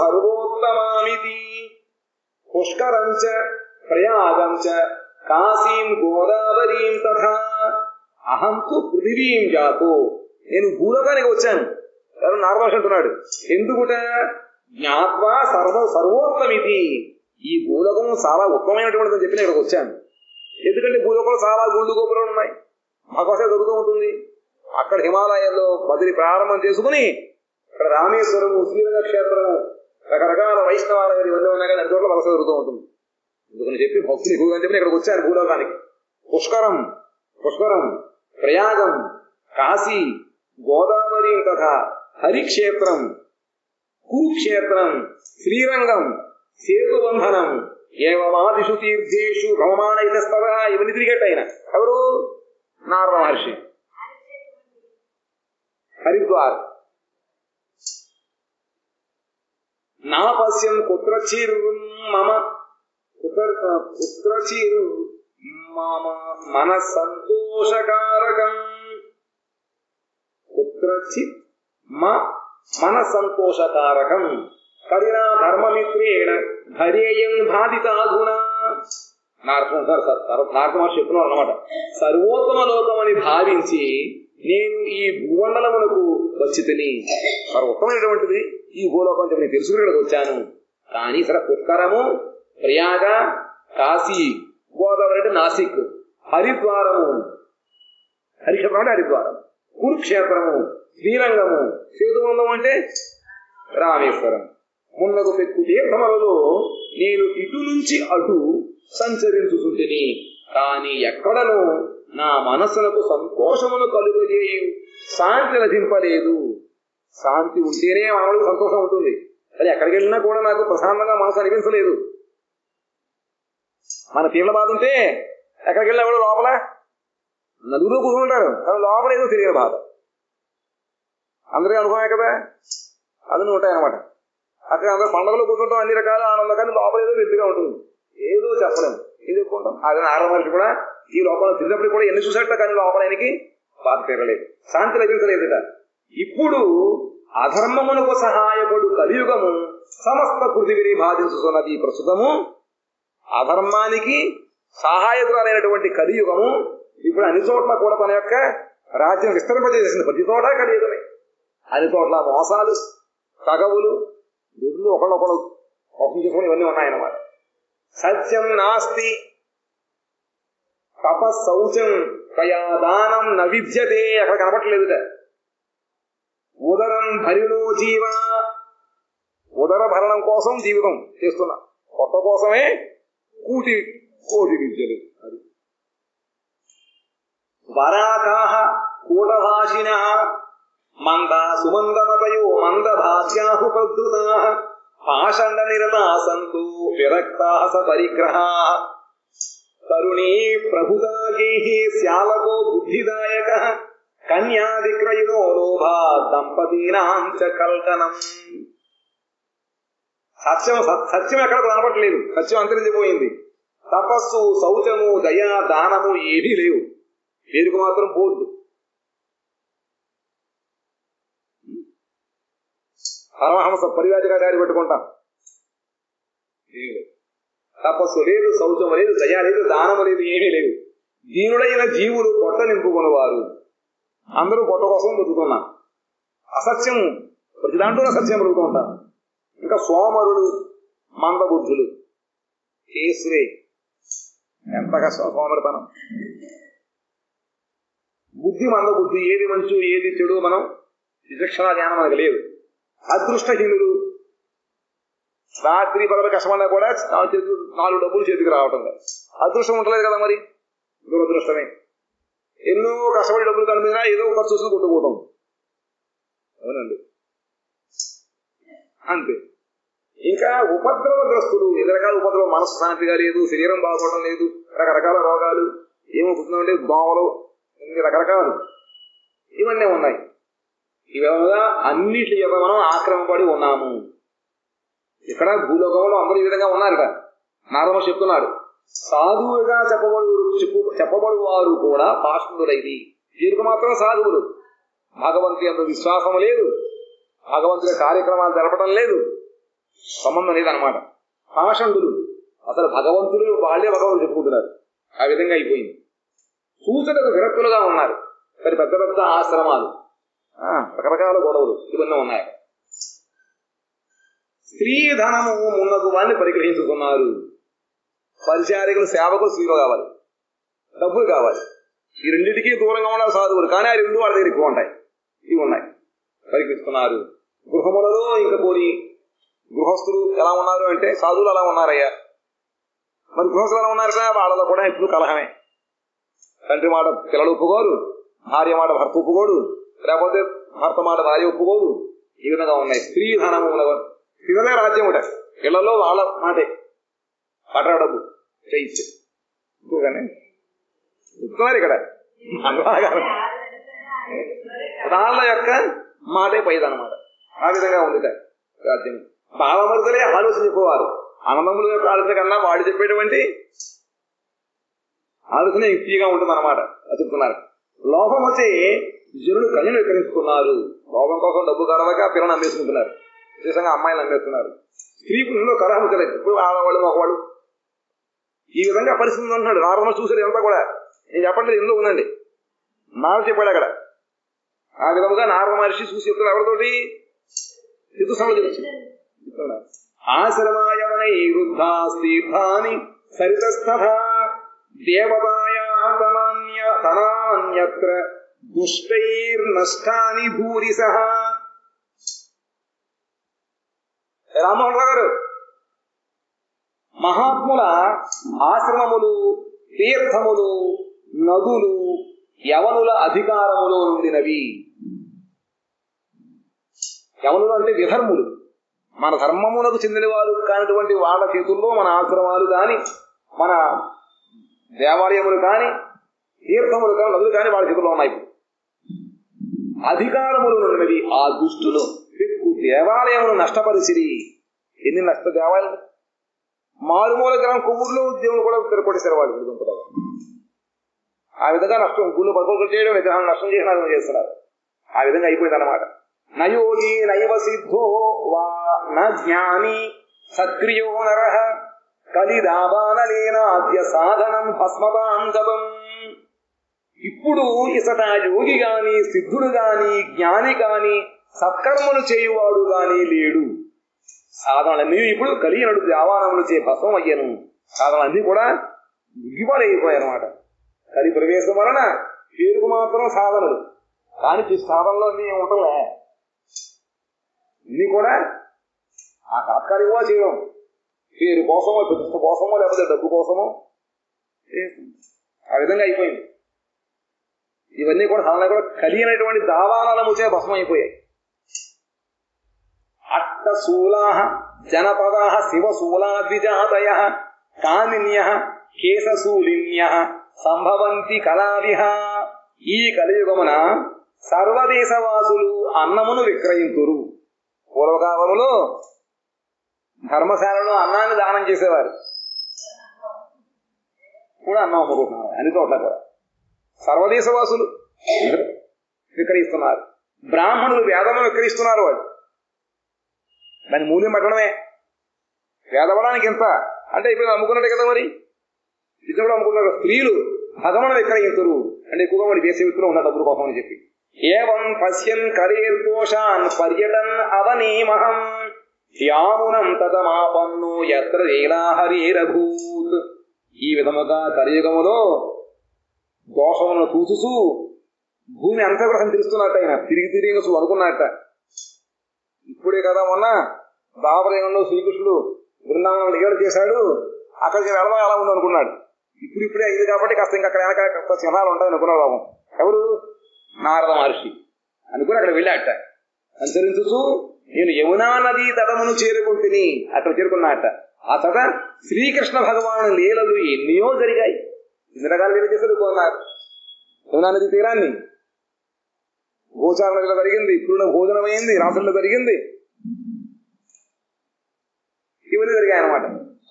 సర్వోత్తమామితి పుష్కరం చ ప్రయాగం చ కాశీం గోదావరీం తథా. అహం తు పృథివీం జాతో, నేను భూలోకానికి వచ్చాను. ఎవరు నారద మహర్షి అంటున్నాడు. ఎందుకుట జ్ఞాత్వా సర్వోత్తమితి, ఈ భూలోకం చాలా ఉత్తమమైనటువంటిదని చెప్పి నేను ఇక్కడికి వచ్చాను. ఎందుకంటే భూలోకంలో చాలా గుళ్ళు గోపురాలు ఉన్నాయి, మహాకోశం జరుగుతూ ఉంటుంది. అక్కడ హిమాలయాల్లో బదిరి ప్రారంభం చేసుకుని ఇక్కడ రామేశ్వరము, శ్రీరంగ క్షేత్రము, రకరకాల వైష్ణవాలయాలు ఇవన్నీ ఉన్నాయి కానీ అన్ని చోట్ల మగస జరుగుతూ ఉంటుంది. ఎందుకని చెప్పి భక్తులు ఎక్కువగా చెప్పి ఇక్కడికి వచ్చాను భూలోకానికి. పుష్కరం ప్రయాగం కాశీ గోదావరి తథా హరిక్షేత్రం కురుక్షేత్రం శ్రీరంగం సేతుబంధనం ఏవమాదిషు తీర్థేషు భ్రమమాణైతస్తవ. ఇవన్నీ తిరిగట్టు ఆయన ఎవరు, నారద మహర్షి. హరిద్వార్ నా పశ్యం కుత్రచిర్ మమ మన సంతోషకారకం. కుత్రచిత్ మన సంతోషకారకం కరినా ధర్మమిత్రేణ ధరేయం బాధితాధునా. నారద మహర్షి చెప్తున్నారు అన్నమాట. సర్వోత్తమ లోకమని భావించి నేను ఈ భూమండలమునకు వచ్చి తిని సర్వోత్తమైనటువంటిది ఈ భూలోకం చెప్పి నేను తెలుసుకుని ఇక్కడికి వచ్చాను. కానీ సరే పుష్కరము ప్రయాగ కాశీ గోదావరి అంటే నాసిక్, హరిద్వారము హరిక్షేత్రం అంటే హరిద్వారం, కురుక్షేత్రము శ్రీరంగము, సేతుబంధం అంటే రామేశ్వరం మున్నగు పెక్కు తీర్థములలో నేను ఇటు నుంచి అటు సంచరించుతుంటిని. కానీ ఎక్కడనూ నా మనస్సులకు సంతోషమును కలుగజేయు శాంతి లభింపలేదు. శాంతి ఉంటేనే మానవుడికి సంతోషం ఉంటుంది. అది ఎక్కడికి వెళ్ళినా కూడా నాకు ప్రశాంతంగా మనసు అనిపించలేదు. మన తీవ్ర బాధ ఉంటే ఎక్కడికి వెళ్ళినా కూడా లోపల నలుగురు కూర్చుంటారు, కానీ లోపల ఏదో తెలియని బాధ అందరికీ అనుభవమే కదా. అది ఉంటాయన్నమాట. అక్కడ అందరూ పండుగలో కూర్చుంటాం, అన్ని రకాల ఆనందం, కానీ లోపల ఏదో వెళ్తుగా ఉంటుంది, ఏదో చెప్పలేము, ఏది చెప్పుకుంటాం. అది నారద మహర్షి కూడా ఈ లోపల తిరిగినప్పుడు కూడా ఎన్ని చూసేట, కానీ లోపల ఆయనకి బాధ తీరలేదు, శాంతి లభించలేదుట. ఇప్పుడు అధర్మమునకు సహాయపడు కలియుగము సమస్త పృథివిని బాధించుతున్నది. ప్రస్తుతము అధర్మానికి సహాయకురాలైనటువంటి కలియుగము ఇప్పుడు అన్ని చోట్ల కూడా తన యొక్క రాజ్యం విస్తరింపజేసింది. ప్రతి చోట కలియుగమే. అన్ని చోట్ల మోసాలు, తగవులు, దుడ్లు, ఒకళ్ళొకళ్ళు మోసం చేసుకుని ఇవన్నీ ఉన్నాయన్నమాట. సత్యం నాస్తి తపశౌచం కయాదానం నవిద్యతే, అక్కడ కనపట్లేదుట. ఉదరం భరిణో జీవ, ఉదర భరణం కోసం జీవితం చేస్తున్నా, కొత్త కోసమే కోటి విద్యలు. అది వరాకాహ కూటభాషిణ మంద సుమందమతయో మందభాగ్యాహు ప్రధృతా పాషండ నిరతా సంతు విరక్తా సపరిగ్రహా తరుణీ ప్రభుతా గేహి శ్యాలకో బుద్ధిదాయక కన్యాదిక్రయునో లోభా దంపతీనాం చ కల్కనం. సత్యం ఎక్కడ కనపట్లేదు, సత్యం అంతరించిపోయింది. తపస్సు, శౌచము, దయా, దానము ఏమీ లేవు. పేరుకు మాత్రం బోర్డు. పరమహంస పరివ్యాజగా దారి పెట్టుకుంటాం. తపస్సు లేదు, శౌచము లేదు, దయ లేదు, దానము లేదు, ఏమీ లేవు. దీనుడైన జీవులు పొట్ట నింపుకునేవారు. అందరూ పొట్ట కోసం బతుకుతున్నారు. అసత్యం ప్రతి దాంట్లో అసత్యం బతుకుతూ ఉంటారు. ఇంకా సోమరులు, మందబుద్ధులు, కేసురే, ఎంత కష్టం సోమరితనం. బుద్ధి మందబుద్ధి, ఏది మంచు ఏది చెడు మనం విచక్షణ జ్ఞానం మనకు లేదు. అదృష్టహీనులు, రాత్రి పగల కష్టమన్నా కూడా 4 డబ్బులు చేతికి రావటం లేదు. అదృష్టం ఉండలేదు కదా, మరి దురదృష్టమే. ఎన్నో కష్టపడి డబ్బులు కనిపించినా ఏదో ఖర్చు చూసుకుని కొట్టుకుపోతాం. అవునండి, అంతే. ఇంకా ఉపద్రవగ్రస్తుడు, ఎన్ని రకాల ఉపద్రవం, మనసు శాంతిగా లేదు, శరీరం బాగోవడం లేదు, రకరకాల రోగాలు ఏమవుతుందంటే దోమలు, ఇన్ని రకరకాలు ఇవన్నీ ఉన్నాయి. ఈ విధంగా అన్నిటి యొక్క మనం ఆక్రమపడి ఉన్నాము. ఇక్కడ భూలోకంలో అందరూ ఈ విధంగా ఉన్నారు కదా. నారద చెప్తున్నాడు, సాధువుగా చెప్పబడు వారు కూడా పాషండులైది. వీరికి మాత్రం సాధువులు, భగవంతుని అంత విశ్వాసం లేదు, భగవంతుని కార్యక్రమాలు జరపడం లేదు, సంబంధం లేదనమాట. పాషండులు, అసలు భగవంతుడు వాళ్ళే భగవంతుడు చెప్పుకుంటున్నారు. ఆ విధంగా అయిపోయింది. సూచనకు విరక్తులుగా ఉన్నారు. మరి పెద్ద పెద్ద ఆశ్రమాలు, రకరకాల గొడవలు ఇవన్నీ ఉన్నాయి. స్త్రీ ధనము మున్నగు వాడిని పరిగ్రహించుకున్నారు. పరిచారికులు, సేవకులు స్త్రీలు కావాలి, డబ్బులు కావాలి. ఈ రెండింటికి దూరంగా ఉండాలి సాధువులు. కానీ ఆ రెండు వాళ్ళ దగ్గర ఎక్కువ ఉంటాయి. ఇవి ఉన్నాయి, పరిగ్రహిస్తున్నారు. గృహములలో ఇంకా పోని గృహస్థులు ఎలా ఉన్నారు అంటే సాధువులు అలా ఉన్నారయ్యా. మరి గృహస్థులు ఎలా ఉన్నారట, వాళ్ళలో కూడా ఎప్పుడు కలహమే. తండ్రి మాట పిల్లలు ఒప్పుకోరు, భార్య మాట భర్త ఒప్పుకోడు, లేకపోతే భర్త మాట భార్య ఒప్పుకోదు. ఈ విధంగా ఉన్నాయి. స్త్రీ ధనము పిల్లలే రాజ్యం ఉంటాయి. ఇళ్లలో వాళ్ళ మాటే పట్రా డబ్బు చేయించు ఎక్కువగానే చెప్తున్నారు ఇక్కడ. వాళ్ళ యొక్క మాటే పైదనమాట. ఆ విధంగా ఉంది రాజ్యం. బాలమరుదలే ఆలోచన చెప్పేవారు. అన్నదమ్ముల యొక్క ఆలోచన కన్నా వాడు చెప్పేటువంటి ఆలోచన యుక్తిగా ఉంటుంది అన్నమాట. చెప్తున్నారు. లోభం వచ్చి జనులు కన్యలు విక్రయించుకున్నారు. లోభం కోసం డబ్బు కలవక పిల్లలు అమ్మేసుకుంటున్నారు. విశేషంగా అమ్మాయిలు అమ్మేస్తున్నారు. స్త్రీ పురుషుల్లో కలహం తెలియదు. ఇప్పుడు ఆడవాళ్ళు మగవాళ్ళు ఈ విధంగా పరిస్థితి అంటున్నాడు. నారద చూసాడు ఇదంతా కూడా. నేను చెప్పట్లేదు, ఎందులో ఉందండి, నారద చెప్పాడు అక్కడ. ఆ విధంగా నారద మహర్షి చూసి చెప్తున్నాడు. ఎవరితోటి? ఋతుసంలో చెప్తున్నాడు. ఆశ్రమాయమనై వృద్ధాస్తీర్థాని సరితస్తథా దేవతాయా తనాన్యత్ర దుష్టైర్నష్టాని భూరిసః. రామ్మోహన్ రావు గారు, మహాత్ముల ఆశ్రమములు, తీర్థములు, నదులు యవనుల అధికారములో ఉండినవి. యవనులు అంటే విధర్ములు, మన ధర్మములకు చెందిన వారు కానిటువంటి వాళ్ళ చేతుల్లో మన ఆశ్రమాలు కాని, మన దేవాలయములు కాని, తీర్థములు కాని, నదులు కాని వాళ్ళ చేతుల్లో ఉన్నాయి. అధికారములు ఉన్నవి. ఆ దుష్టులు దేవాలయమును నష్టపరిచిరి. ఎన్ని నష్ట దేవాలయం, మారుమూల గ్రామం కొవ్వూరులో దేవుడు కూడా తిరగొట్టేశారు వాళ్ళు. ఆ విధంగా నష్టం, గుళ్ళు పదకొండు చేయడం, విగ్రహాలు నష్టం చేసిన చేస్తున్నారు. ఆ విధంగా అయిపోయింది అన్నమాట. నయోగి నైవ సిద్ధో వా జ్ఞాని సక్రియో నరః కలిదాబానలేనాద్య సాధనం భస్మతాంతపం. ఇప్పుడు ఇసట యోగి గాని, సిద్ధుడు గాని, జ్ఞాని కాని, సత్కర్మలు చేయువాడు గాని లేడు. సాధనలన్నీ ఇప్పుడు కలిగినడు దేవాలయములు చే భస్మం అయ్యాను. సాధనలన్నీ కూడా ముగ్గిపాలైపోయాయన్నమాట. కలి ప్రవేశం వలన పేరుకు మాత్రం సాధనలు, కానీ సాధనలో అన్ని ఏముంటలే, ఇన్ని కూడా ఆ తాత్కాలికంగా చేయడం, పేరు కోసమో, ప్రతిష్ట కోసమో, లేకపోతే డబ్బు కోసమో, ఆ విధంగా అయిపోయింది. ఇవన్నీ కూడా సాధన కూడా కలిగినటువంటి దావానలము చే భస్మం అయిపోయాయి. అట్టశూలాః జనపదాః శివశూలాద్విజాతయః కామిన్యః కేశశూలిన్యః సంభవంతి కళావిహ. ఈ కలియుగమున సర్వదేశవాసులు అన్నమును విక్రయింతురు. పూర్వకాలములో ధర్మశాలలో అన్నాన్ని దానం చేసేవారు, కూడా అన్నం అమ్ముకుంటున్నారు అన్ని చోట్ల కూడా. సర్వదేశవాసులు విక్రయిస్తున్నారు. బ్రాహ్మణులు వేదమును విక్రయిస్తున్నారు. వాళ్ళు దాని మూల్యం పెట్టడమే. వేదవడానికి ఎంత అంటే ఇప్పుడు అమ్ముకున్నట్టే కదా. మరి ఇది కూడా అమ్ముకుంటున్నారు. స్త్రీలు భగవను విక్రయింతురు అంటే ఎక్కువగా వాడి వేసే వ్యక్తులు ఉన్న డబ్బుల కోసం అని చెప్పి. ఏవం పశ్యన్ కరేర్దోషాన్ పర్యటన్ అవనీమహం యామునం తదమాపన్ను యత్ర లీలాహరిరభూత్. ఈ విధముగా కలియుగములో దోషములను చూసుసు భూమి అంతా కూడా సంచరిస్తున్నట్టు ఆయన తిరిగి తిరిగి అనుకున్నట్ట. ఇప్పుడే కదా మొన్న దాపరయంలో శ్రీకృష్ణుడు బృందావనం లీల చేశాడు, అక్కడికి వెళ్ళడం ఎలా ఉంది అనుకున్నాడు. ఇప్పుడే అయింది కాబట్టి కాస్త ఇంకా అక్కడ వెనక కాస్త చిహ్నాలు ఉంటాయి అనుకున్నాడు. బాబు ఎవరు? నారద మహర్షి అనుకుని అక్కడ వెళ్ళాట. సంచరించు నేను యమునా నదీ తటమును చేరుకుంటుని. అక్కడ చేరుకున్నట్ట. ఆ తట శ్రీకృష్ణ భగవాను లీలలు ఎన్నో జరిగాయి. ఇన్ని రకాల లీల చేసేది కొన్నారు. యమునా నది తీరాన్ని గోచారణలో జరిగింది, పూర్ణ భోజనమైంది, రాత్రుల్లో జరిగింది, ఇవన్నీ జరిగాయన్నమాట.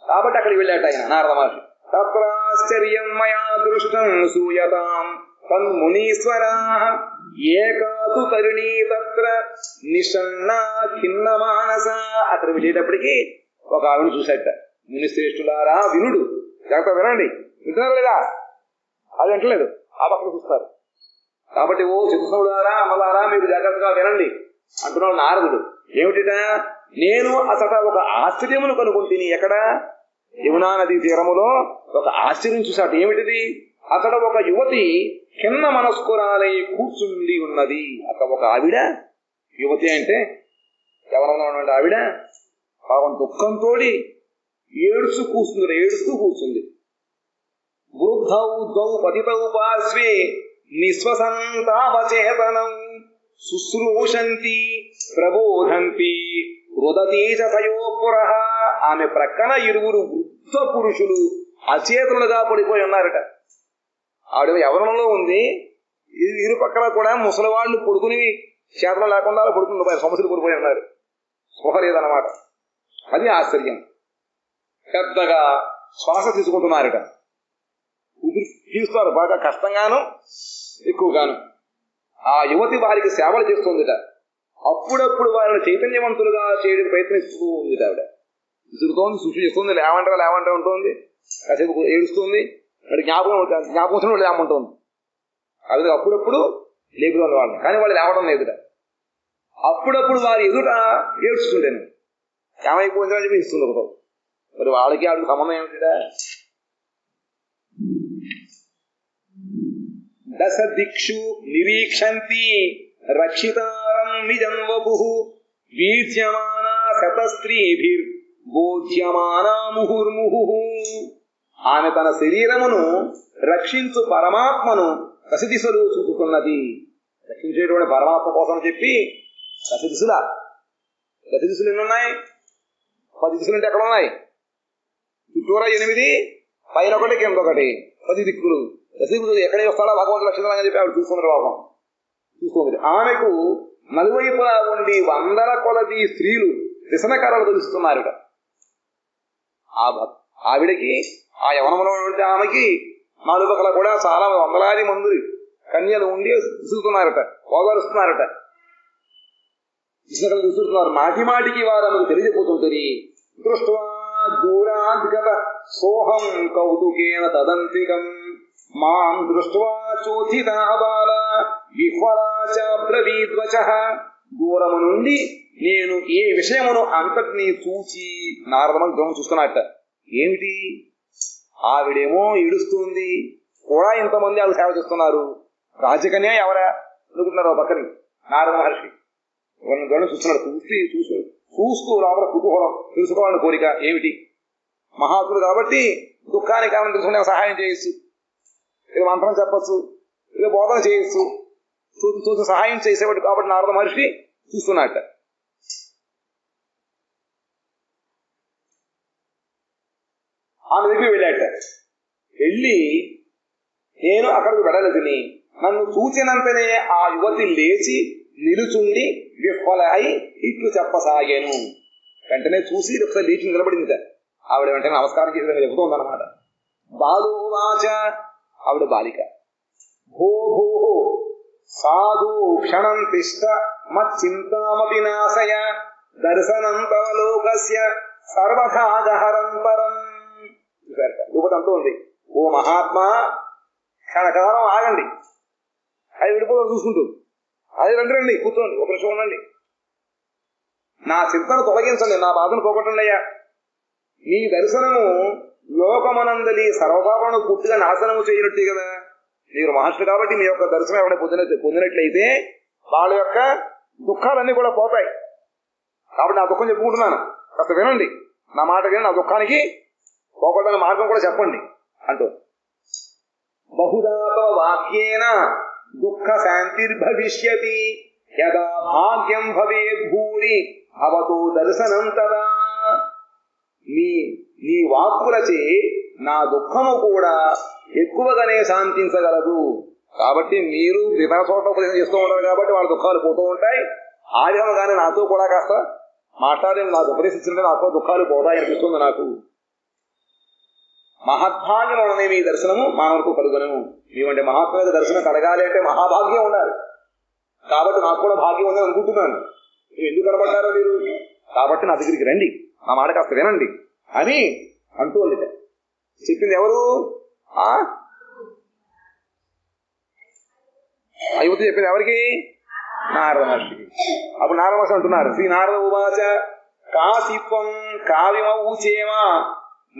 కాబట్టి అక్కడికి వెళ్ళాట ఆయన నారద మహర్షి. తత్రాశ్చర్యం మయా దృష్టం సూయతాం తన్మునీశ్వరా ఏకాతు తరుణీ తత్ర నిషన్నా ఖిన్న మానస. అక్కడ వెళ్ళేటప్పటికి ఒక ఆవిడ చూశాట. మునిశ్రేష్ఠులారా వినుడు, జాగ్రత్త వినండి. వింటున్నారు లేదా? అది వింటలేదు, ఆ పక్కన చూస్తారు. కాబట్టి ఓ చతుర్సములారా అమలారా మీరు జాగ్రత్తగా వినండి అంటున్నాడు నారదుడు. ఏమిటిట? నేను అతట ఒక ఆశ్చర్యమును కనుగొంటిని. ఎక్కడ? యమునా నదీ తీరములో ఒక ఆశ్చర్యం చూశాట. ఏమిటిది? అతడ ఒక యువతి కిన్న మనస్కురాలై కూర్చుండి ఉన్నది. అక్కడ ఒక ఆవిడ, యువతి అంటే ఎవరన్నా ఆవిడ పాపం దుఃఖంతో ఏడుస్తూ కూర్చుంది. వృద్ధౌ ద్వౌ పతితౌ పార్శ్వే నిశ్వసంతావచేతనం శుశ్రూషంతి ప్రబోధంతి రుదతీచ తయోపురః. ఆమె ప్రక్కన ఇరువురు వృద్ధ పురుషులు అచేతనులుగా పడిపోయి ఉన్నారట. ఆవిడ ఎవరిలో ఉంది. ఇరు పక్కన కూడా ముసలివాళ్లు పడుకుని చేతలు లేకుండా పడుకుని సమస్యలు పడిపోయి ఉన్నారు. స్పృహ లేదన్నమాట. అది ఆశ్చర్యం. పెద్దగా శ్వాస తీసుకుంటున్నారట. ఊపిరి తీస్తారు బాగా కష్టంగాను ఎక్కువగాను. ఆ యువతి వారికి సేవలు చేస్తుందిట. అప్పుడప్పుడు వారిని చైతన్యవంతులుగా చేయడానికి ప్రయత్నిస్తూ ఉంది. ఆవిడ విసురుతోంది, సృష్టి చేస్తుంది, లేవంటా ఉంటుంది, కాసేపు ఏడుస్తుంది, జ్ఞాపకం లేమంటుంది. అది అప్పుడప్పుడు లేపుతుంది వాళ్ళని, కానీ వాళ్ళు లేవడం లేదుట. అప్పుడప్పుడు వారి ఎదుట ఏడుస్తుంటాను, ఏమైపోయిందని చెప్పి ఇస్తుంది ఒకటో. మరి వాళ్ళకి ఆవిడకి సంబంధం ఏమిట? దశ దిక్షు నిరీక్షంతి రక్షితారం నిజం వపుః వీర్యమానా శతస్త్రీభిర్ బోధ్యమానా ముహుర్ముహుః. ఆమె తన శరీరమును రక్షించు పరమాత్మను దశ దిశలు చూపుతున్నది. రక్షించేటువంటి పరమాత్మ కోసం చెప్పి దశ దిశలు ఎన్నున్నాయి? 10 దిశలు అంటే ఎక్కడ ఉన్నాయి? చుట్టూరా 8, పైన 1, కింద 1, 10 దిక్కులు. దశ దిక్కులు ఎక్కడ వస్తాడో భగవంతుడు లక్షణంగా చెప్పి ఆవిడ చూసుకున్నారు. పాపం చూసుకోండి. ఆమెకు నలువైపులా ఉండి 100ల కొలది స్త్రీలు వ్యసనకరాలు తెలుస్తున్నారుట. ఆవిడకి ఆ యవనంలో ఉంటే ఆమెకి నాలుగకల కూడా చాలా 100లాది మంది కన్యలు ఉండి విసురుతున్నారట, పోగరుస్తున్నారట, విసురుతున్నారు. మాటి మాటికి వారు ఆమెకు తెలియజెప్పుతుంటారు. దృష్ట్వా దూరాద్గత సోహం కౌతుకేన తదంతికం మాం దృష్ట్వా చోథితా బాల విహ్వలాచ బ్రవీద్వచః. దూరము నుండి నేను ఏ విషయమును అంతటినీ చూచి నారదమని దూరం చూస్తున్నట్ట. ఏమిటి? ఆవిడేమో ఏడుస్తుంది, కూడా ఇంతమంది ఆవిడ సేవ చేస్తున్నారు. రాజకన్య ఎవరా అనుకుంటున్నారు పక్కని నారద మహర్షి. గణం చూస్తున్నాడు. చూస్తూ లోపల కుతూహలం, తెలుసుకోవాలని కోరిక. ఏమిటి? మహాత్ముడు కాబట్టి దుఃఖానికి కావాలని తెలుసుకునే సహాయం చేయొచ్చు, ఏదో మంత్రం చెప్పచ్చు, ఏదో బోధన చేయొచ్చు, చూసి సహాయం చేసేవాడు కాబట్టి నారద మహర్షి చూస్తున్నట్ట. ఆమె దగ్గరికి వెళ్ళాట. వెళ్ళి నేను అక్కడికి వెళ్ళలేదని నన్ను చూచినంతనే ఆ యువతి లేచి నిలుచుండి విఫల అయి ఇట్లు చెప్పసాగాను. వెంటనే చూసి ఒకసారి లేచి నిలబడిందిట. ఆవిడ వెంటనే నమస్కారం చేసి చెబుతోందన్నమాట. బాలువాచ, ఆవిడ బాలిక. భో భో సాధు క్షణం తిష్ట మచ్చింతామపి నాశయ దర్శనం తవ లోకస్య సర్వథా గహరంతరం. యువత అంటూ ఉంది, ఓ మహాత్మా క్షణకాలం ఆగండి, అది విడిపోతాం చూసుకుంటూ. అది రండి కూర్చోండి, ఒక నిమిషం ఉండండి, నా చింతను తొలగించండి, నా బాధను పోగొట్టండి అయ్యా. మీ దర్శనము లోకమనందలి సర్వపాపను పూర్తిగా నాశనము చేయనట్టే కదా. మీరు మహర్షులు కాబట్టి మీ యొక్క దర్శనం ఎవరైనా పొందినట్లయితే వాళ్ళ యొక్క దుఃఖాలన్నీ కూడా పోతాయి. కాబట్టి నా దుఃఖం చెప్పుకుంటున్నాను, కాస్త వినండి, నా మాట విని నా దుఃఖానికి పోగొట్టని మార్గం కూడా చెప్పండి అంటూ. బహుదా తవ వాక్యేన దుఃఖ శాంతిర్భవిష్యతి యదా భాగ్యం భవేద్ భూరి భవతో దర్శనం తదా. నీ వాక్కులచే నా దుఃఖము కూడా ఎక్కువగానే శాంతించగలదు. కాబట్టి మీరు ఇతర చోట్ల ఉపదేశం చేస్తూ ఉంటారు కాబట్టి వాళ్ళ దుఃఖాలు పోతూ ఉంటాయి. ఆ విధంగానే నాతో కూడా కాస్త మాట్లాడి నాకు ఉపదేశించింటే నాతో దుఃఖాలు పోతాయి అనిపిస్తుంది నాకు. మహద్భాగ్యం ఉండనే మీ దర్శనము మానవులకు కలుగును. నీవంటే మహాత్ముల దర్శనం కలగాలి అంటే మహాభాగ్యం ఉండాలి. కాబట్టి నాకు కూడా భాగ్యం ఉందని అనుకుంటున్నాను. మీరు ఎందుకు కనబడ్డారో మీరు, కాబట్టి నా దగ్గరికి రండి, నా మాట కాస్త వినండి అని అంటోంది. చెప్పింది ఎవరు? యువతి చెప్పింది ఎవరికి? నారద మహర్షికి. అప్పుడు నారద మహర్షి అంటున్నారు, శ్రీ నారద ఉవాచ కాశిత్వం కావ్యమూచేమా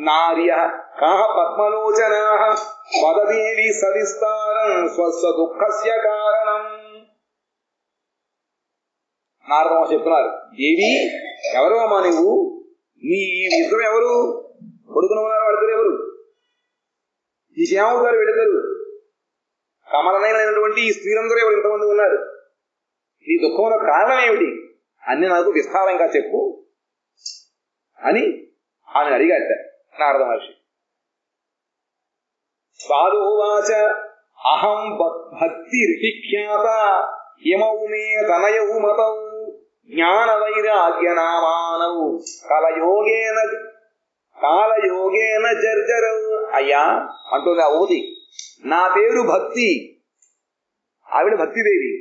నార్య కాహ పద్మలోచనా వదదేవి సవిస్తారం స్వస్వ దుఃఖస్య కారణం. నారద మహర్షి చెప్తున్నారు, దేవి ఎవరు అమ్మా నువ్వు? నీ ఇద్దరు ఎవరు? కొడుకున ఉన్నారు వాళ్ళిద్దరు ఎవరు? నీకేమవుతారు వీళ్ళిద్దరు? కమలనైనటువంటి ఈ స్త్రీలందరూ ఎవరు ఇంతమంది ఉన్నారు? నీ దుఃఖంలో కారణం ఏమిటి? అన్ని నాకు విస్తారంగా చెప్పు అని ఆమె అడిగాట నారద మహర్షి. సాధువాచ అహం భక్తిర్విఖ్యాత ఇమౌ మే తనయౌ మతౌ జ్ఞాన వైరాగ్య నామానౌ కాలయోగేన జర్జరౌ. అయ్యా అంటుంది ఆ ఊది, నా పేరు భక్తి, ఆవిడ భక్తిదేవి.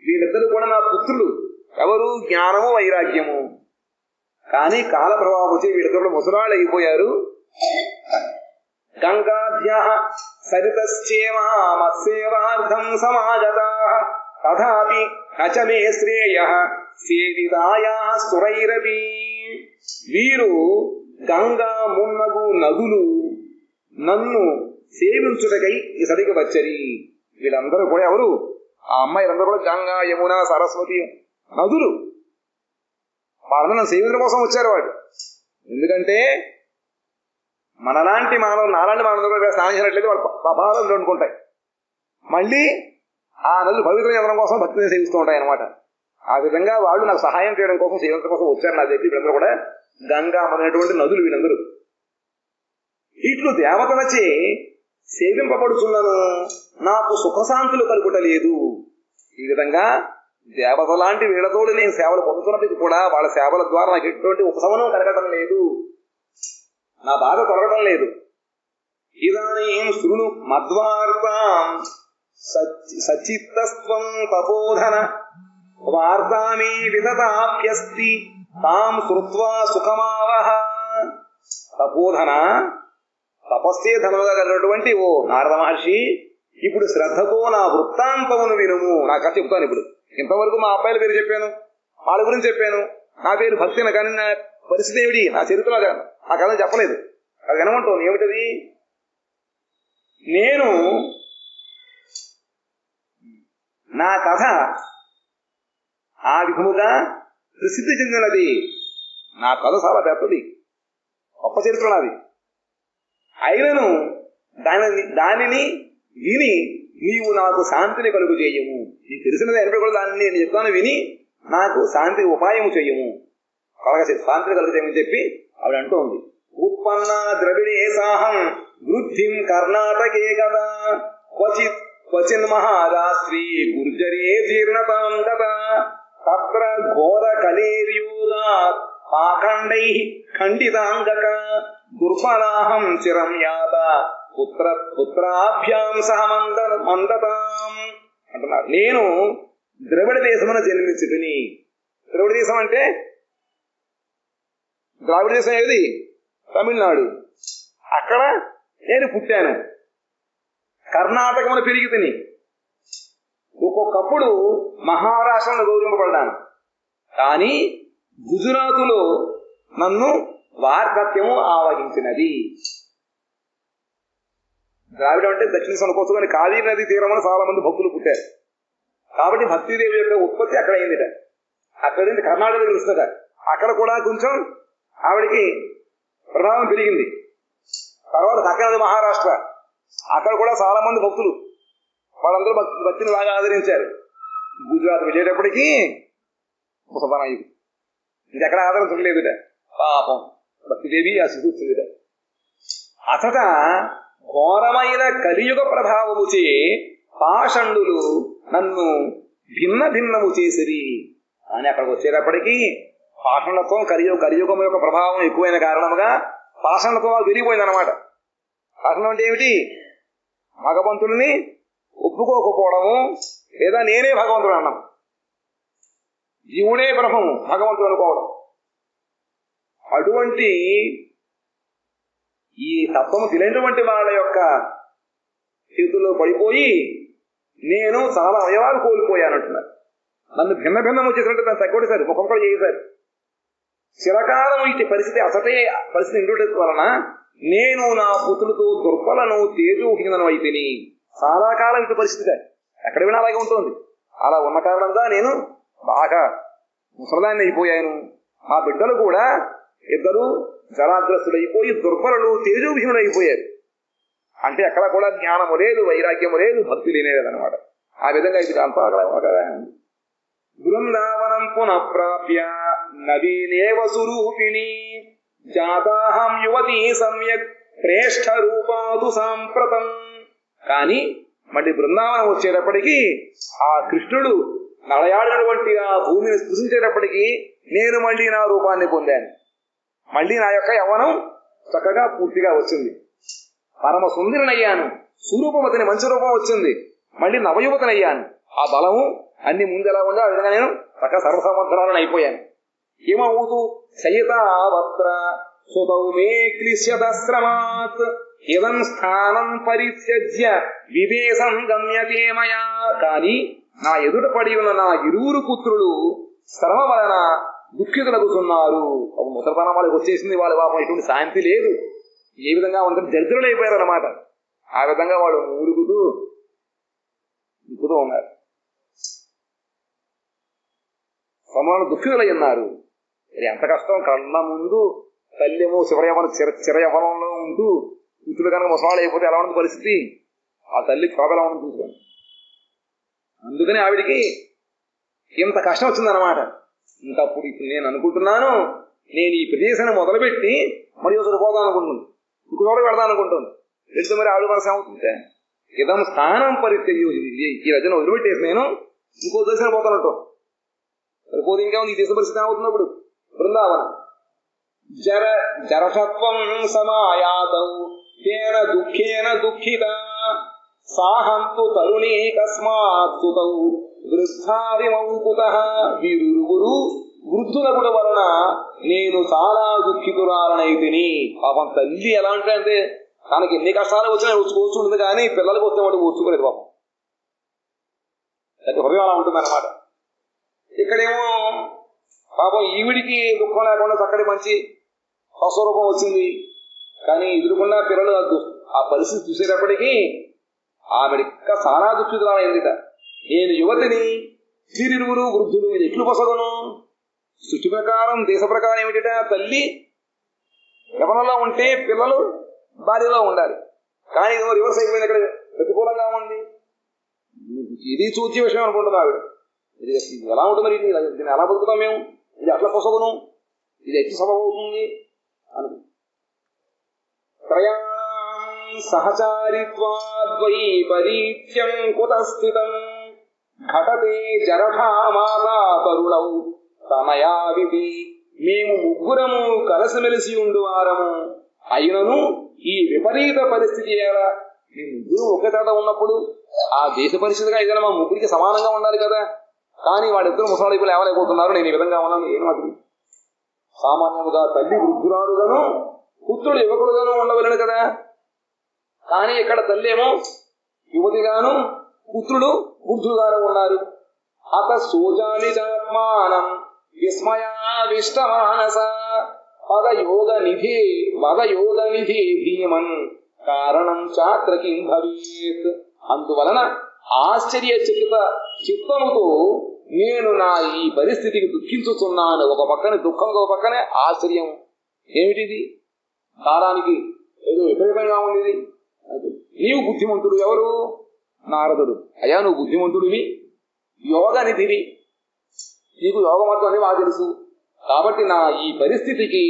వీళ్ళిద్దరూ కూడా నా పుత్రులు. ఎవరు? జ్ఞానము వైరాగ్యము. కానీ కాల ప్రభావం వచ్చి వీళ్ళిద్దరు ముసలాళ్ళు అయిపోయారు. గంగాధ్య సరితశ్చేమా మత్సేవార్థం సమాగతాః తథాపి నచమే శ్రేయః సేవితాయా సురైరపి. వీరు గంగా మున్నగు నదులు నన్ను సేవించుటకై ఇసడికి వచ్చరి. వీళ్ళందరూ కూడా ఎవరు? ఆ అమ్మాయిలందరూ కూడా గంగా యమున సరస్వతి నదులు. వాళ్ళందరూ నన్ను సేవించడం కోసం వచ్చారు వాళ్ళు. ఎందుకంటే నాలాంటి మానవులు కూడా స్నానం చేసినట్లయితే వాళ్ళ పాపాలు వండుకుంటాయి. మళ్ళీ ఆ నదులు పవిత్రం చేయడం కోసం భక్తిని సేవిస్తూ ఉంటాయి అన్నమాట. ఆ విధంగా వాళ్ళు నాకు సహాయం చేయడం కోసం సేవించడం కోసం వచ్చారు నా దగ్గర. వీళ్ళందరూ కూడా గంగా మొదలైనటువంటి నదులు వీళ్ళందరూ. ఇట్లు దేవతలచే సేవింపబడుచున్నను నాకు సుఖశాంతులు కలుగుటలేదు. ఈ విధంగా దేవత లాంటి వీళ్ళతోడు నేను సేవలు పొందుతున్నప్పటికీ కూడా వాళ్ళ సేవల ద్వారా నాకు ఎటువంటి ఉపశమనం కలగడం లేదు, నా బాధ తొలగడం లేదు. ఇదానీం శృణు మద్వార్తాం సచిత్తస్త్వం తపోధన వార్తామే విదతాప్యస్తి తాం శ్రుత్వా సుఖమావహ. తపోధన, తపస్సే ధనముగా కలిగినటువంటి ఓ నారద మహర్షి, ఇప్పుడు శ్రద్ధతో నా వృత్తాంతమును వినుము. నా కథ చెప్తాను. ఇప్పుడు ఇంతవరకు మా అబ్బాయిల పేరు చెప్పాను, వాళ్ళ గురించి చెప్పాను, నా పేరు భక్తిన, కానీ నా పరిస్థితి ఏమిటి, నా చరిత్ర ఆ కథ చెప్పలేదు. అది వినమంటాను. ఏమిటది? నేను నా కథ ఆ విధముగా ప్రసిద్ధి చెందినది. నా కథ చాలా పెద్దది, గొప్ప చరిత్ర నాది. అయినను దానిని విని నీవు నాకు శాంతిని కలుగు చేయము. నీకు తెలిసినది ఎనభై కూడా దాన్ని నేను చెప్తాను, విని నాకు శాంతి ఉపాయము చెయ్యము, శాంతిని కలుగు చేయమని చెప్పి ఆవిడ అంటూ ఉంది. ఉత్పన్న ద్రవిడే సాహం వృద్ధిం కర్ణాటకే గదా క్వచిన్ మహారాష్ట్రీ గుర్జరే జీర్ణతాం గత తత్ర ఘోర కలేర్యోగా పాఖండై ఖండితాంగక దుర్బలాహం చిరం యాత పుత్రాభ్యాం సహ మందతాం అంటున్నారు. నేను ద్రవిడ దేశమున జన్మించుకుని, ద్రవిడ దేశం అంటే ద్రావిడ దేశం ఏది? తమిళనాడు. అక్కడ నేను పుట్టాను. కర్ణాటకమున పెరిగి తిని ఒక్కొక్కప్పుడు మహారాష్ట్రను గౌరవింపబడ్డాను. కానీ గుజరాతులో నన్ను వార్ధక్యము ఆవహించినది. ద్రావిడం అంటే దక్షిణ అనుకోవచ్చు, కానీ కావేరీ నది తీరమని చాలా మంది భక్తులు పుట్టారు. కాబట్టి భక్తిదేవి యొక్క ఉత్పత్తి అక్కడ అయిందిట. అక్కడి నుంచి కర్ణాటక తెలుస్తుందట. అక్కడ కూడా కొంచెం ఆవిడికి ప్రభావం పెరిగింది. తర్వాత దక్కనది మహారాష్ట్ర, అక్కడ కూడా చాలా మంది భక్తులు, వాళ్ళందరూ భక్తిని బాగా ఆదరించారు. గుజరాత్ వెళ్ళేటప్పటికీ ముసల్మానాయుడు ఇంకెక్కడ ఆదరణ చూడలేదుట. పాపం భక్తిదేవి ఆ స్థితి వచ్చిందిట. అసట ఘోరమైన కలియుగ ప్రభావముచే పాషండులు నన్ను భిన్న భిన్నము చేసిరి అని అక్కడికి వచ్చేటప్పటికీ పాషండత్వం కలియుగం యొక్క ప్రభావం ఎక్కువైన కారణముగా పాషండత్వం విరిగిపోయిందనమాట. పాషండం అంటే ఏమిటి? భగవంతుడిని ఒప్పుకోకపోవడము, లేదా నేనే భగవంతుడు అన్నాం, జీవుడే బ్రహ్మము భగవంతుడు అనుకోవడం. అటువంటి ఈ తత్వము తెలియనటువంటి వాళ్ళ యొక్క చేతుల్లో పడిపోయి నేను చాలా అవయవాలు కోల్పోయానంటున్నారు. నన్ను భిన్న భిన్నం వచ్చేసినట్టు దాన్ని తగ్గొట్టేశారు, ముఖం కూడా చేశారు. చిరకాలం ఇటు పరిస్థితి అసటే పరిస్థితి ఇంటి వలన నేను నా పుత్రులతో దుర్బలను తేజోహీనను అయితేని. చాలా కాలం ఇటు పరిస్థితి ఎక్కడ వినా అలాగే ఉంటుంది. అలా ఉన్న కారణంగా నేను బాగా ముసలాన్ని అయిపోయాను. ఆ బిడ్డలు కూడా ఇద్దరు జరాగ్రస్తుడైపోయి దుర్బలులు తేజోహీనులు అయిపోయారు. అంటే ఎక్కడ కూడా జ్ఞానము లేదు, వైరాగ్యము లేదు, భక్తి లేనేదనమాట. ఆ విధంగా ఇది అంతా బృందావనం పునఃప్రాప్య నవీనేవ సురూపిణి జాతాహం యువతీ సమ్యక్ శ్రేష్ఠ రూపాదు సాంప్రతం. కానీ మళ్ళీ బృందావనం వచ్చేటప్పటికీ ఆ కృష్ణుడు నడయాడినటువంటి ఆ భూమిని స్పృశించేటప్పటికీ నేను మళ్ళీ నా రూపాన్ని పొందాను. మళ్ళీ నా యొక్క యవ్వనం చక్కగా పూర్తిగా వచ్చింది. పరమ సుందరినయ్యాను, స్వరూపవతిని మంచి రూపం వచ్చింది, మళ్ళీ నవయువతనయ్యాను. ఆ బలము అన్ని ముందు ఎలా ఉందో ఆ విధంగా నేను చక్కగా సర్వసమర్థురాలను అయిపోయాను. ఏమవుతూ శయతావత్ర సుతౌ మే క్లిశ్యతశ్రమాత్ ఇదం స్థానం పరిత్యజ్య వివేశం గమ్యతే మయా. కానీ నా ఎదుట పడి ఉన్న నా ఇరువురు పుత్రులు శ్రమ వలన దుఃఖితులగుతున్నారు. ముసల్తనం వాళ్ళకి వచ్చేసింది, వాళ్ళ పాపం ఎటువంటి శాంతి లేదు. ఏ విధంగా అందరూ దరిద్రులు అయిపోయారు అన్నమాట. ఆ విధంగా వాళ్ళు మూలుగుతూ ఉన్నారు, శ్రమలను దుఃఖితులై ఉన్నారు. ఎంత కష్టం! కళ్ళ ముందు తల్లేమో చిరయవనంలో ఉంటూ కూతురు కనుక ముసలాళ్ళు అయిపోతే ఎలా ఉంటుంది పరిస్థితి? ఆ తల్లి క్షోభ ఎలా ఉంటుంది చూసుకోండి. అందుకని ఆవిడికి ఇంత కష్టం వచ్చిందనమాట. ఇంకప్పుడు ఇప్పుడు నేను అనుకుంటున్నాను, నేను ఈ ప్రదేశాన్ని మొదలుపెట్టి మరి ఒకరు పోదాం అనుకుంటున్నాను, ఇంకొక పెడదాం అనుకుంటాను. వెళ్తే మరి ఆవిడ మనసు ఏమవుతుంటే ఇదం స్థానం పరిత్యజ్య, ఈ రచన వదిలిపెట్టేసి నేను ఇంకో దేశాన్ని పోతానంటో సరిపోదు. ఇంకేముంది ఈ దేశ పరిస్థితి ఏమవుతుంది అప్పుడు? బృందావనం జరషత్వం సమాయాతౌ తేన దుఃఖేన దుఃఖిత సాహంతు తరుణీ కస్మాత్ సుతౌ వృద్ధాదిమౌకుతః. వీరురుగురు వృద్ధులగుట వలన నేను చాలా దుఃఖితురాలనైతిని. పాపం తల్లి ఎలా అంటే తనకి ఎన్ని కష్టాలు వచ్చినా కూర్చుంటుంది, కానీ పిల్లలకు వస్తే వాటి కూర్చుకోలేదు పాపం. అది హృదయం అలా ఉంటుంది అన్నమాట. ఇక్కడేమో పాపం ఈవిడికి దుఃఖం లేకుండా చక్కటి మంచి స్వస్వరూపం వచ్చింది, కానీ ఎదురుకుండా పిల్లలు ఆ పరిస్థితి చూసేటప్పటికీ ఆవిడిక చాలా దుఃఖితురాలైందిట. నేను యువతిని, వీరిరువురు వృద్ధులు, ఇది ఎట్లు పొసగను? సృష్టి ప్రకారం దేశ ప్రకారం ఏమిట? తల్లి యవనంలో ఉంటే పిల్లలు భార్యలో ఉండాలి. కానీ ఇది రివర్స్ అయిపోయింది, ఇక్కడ ప్రతికూలంగా ఉంది. ఇది చూచే విషయం అనుకుంటుంది ఆవిడ. ఇది ఎలా ఉంటుంది మరి? దీన్ని ఎలా బతుకుతాం మేము? ఇది అట్లా పొసగును, ఇది ఎట్లు సభవుతుంది అను. త్రయాణం సహచారిత్వాద్వై పరీత్యం కుతస్థితం ఘటతే జరఠా మాతా తరుణౌ తనయావితి. మేము ముగ్గురము కలసిమెలిసి ఉండువారము, అయినను ఈ విపరీత పరిస్థితి ఎలా? మేము ముగ్గురు ఒకే చోట ఉన్నప్పుడు ఆ దేశ పరిస్థితిగా ఏదైనా మా ముగ్గురికి సమానంగా ఉండాలి కదా. కానీ వాళ్ళిద్దరు ముసలాళ్ళు లేవలేకపోతున్నారు, నేను ఈ విధంగా ఉన్నాను. ఏం అది? సామాన్యముగా తల్లి వృద్ధురాలుగాను పుత్రుడు యువకుడుగాను ఉండవలను కదా. కానీ ఇక్కడ తల్లి ఏమో యువతిగాను పుత్రుడు వృద్ధుడుగాను ఉన్నారు. అత సోజాలితాత్మానం విస్మయావిష్టమానస పదయోగ నిధి భీమన్ కారణం చాత్ర కిం భవేత్. అందువలన ఆశ్చర్యచకిత చిత్తముతో నేను నా ఈ పరిస్థితికి దుఃఖించుతున్నాను. ఒక పక్కనే దుఃఖం, ఒక పక్కనే ఆశ్చర్యం. ఏమిటిది? కాలానికి ఏదో విపరీతంగా ఉంది. నీవు బుద్ధిమంతుడు. ఎవరు? నారదుడు. అయ్యా నువ్వు బుద్ధిమంతుడివి, యోగ నిధివి, నీకు యోగ మొత్తం అని బాగా తెలుసు. కాబట్టి నా ఈ పరిస్థితికి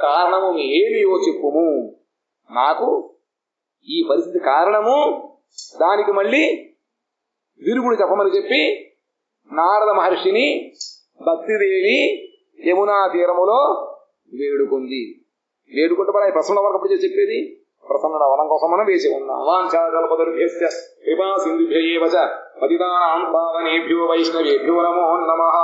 కారణము ఏమియో చెప్పుము. నాకు ఈ పరిస్థితి కారణము, దానికి మళ్ళీ విరుగుడు చెప్పమని చెప్పి నారద మహర్షిని భక్తిదేవి యమునా తీరములో వేడుకుంది. వేడుకుంటే మన ప్రసన్న వరకు చేసి చెప్పేది ప్రసన్న వనం కోసం మనం వేసి ఉన్నాం. వాంఛాకల్పతరుభ్యశ్చ కృపా సింధుభ్య ఏవ చ పతితానాం పావనేభ్యో వైష్ణవేభ్యో నమో నమః.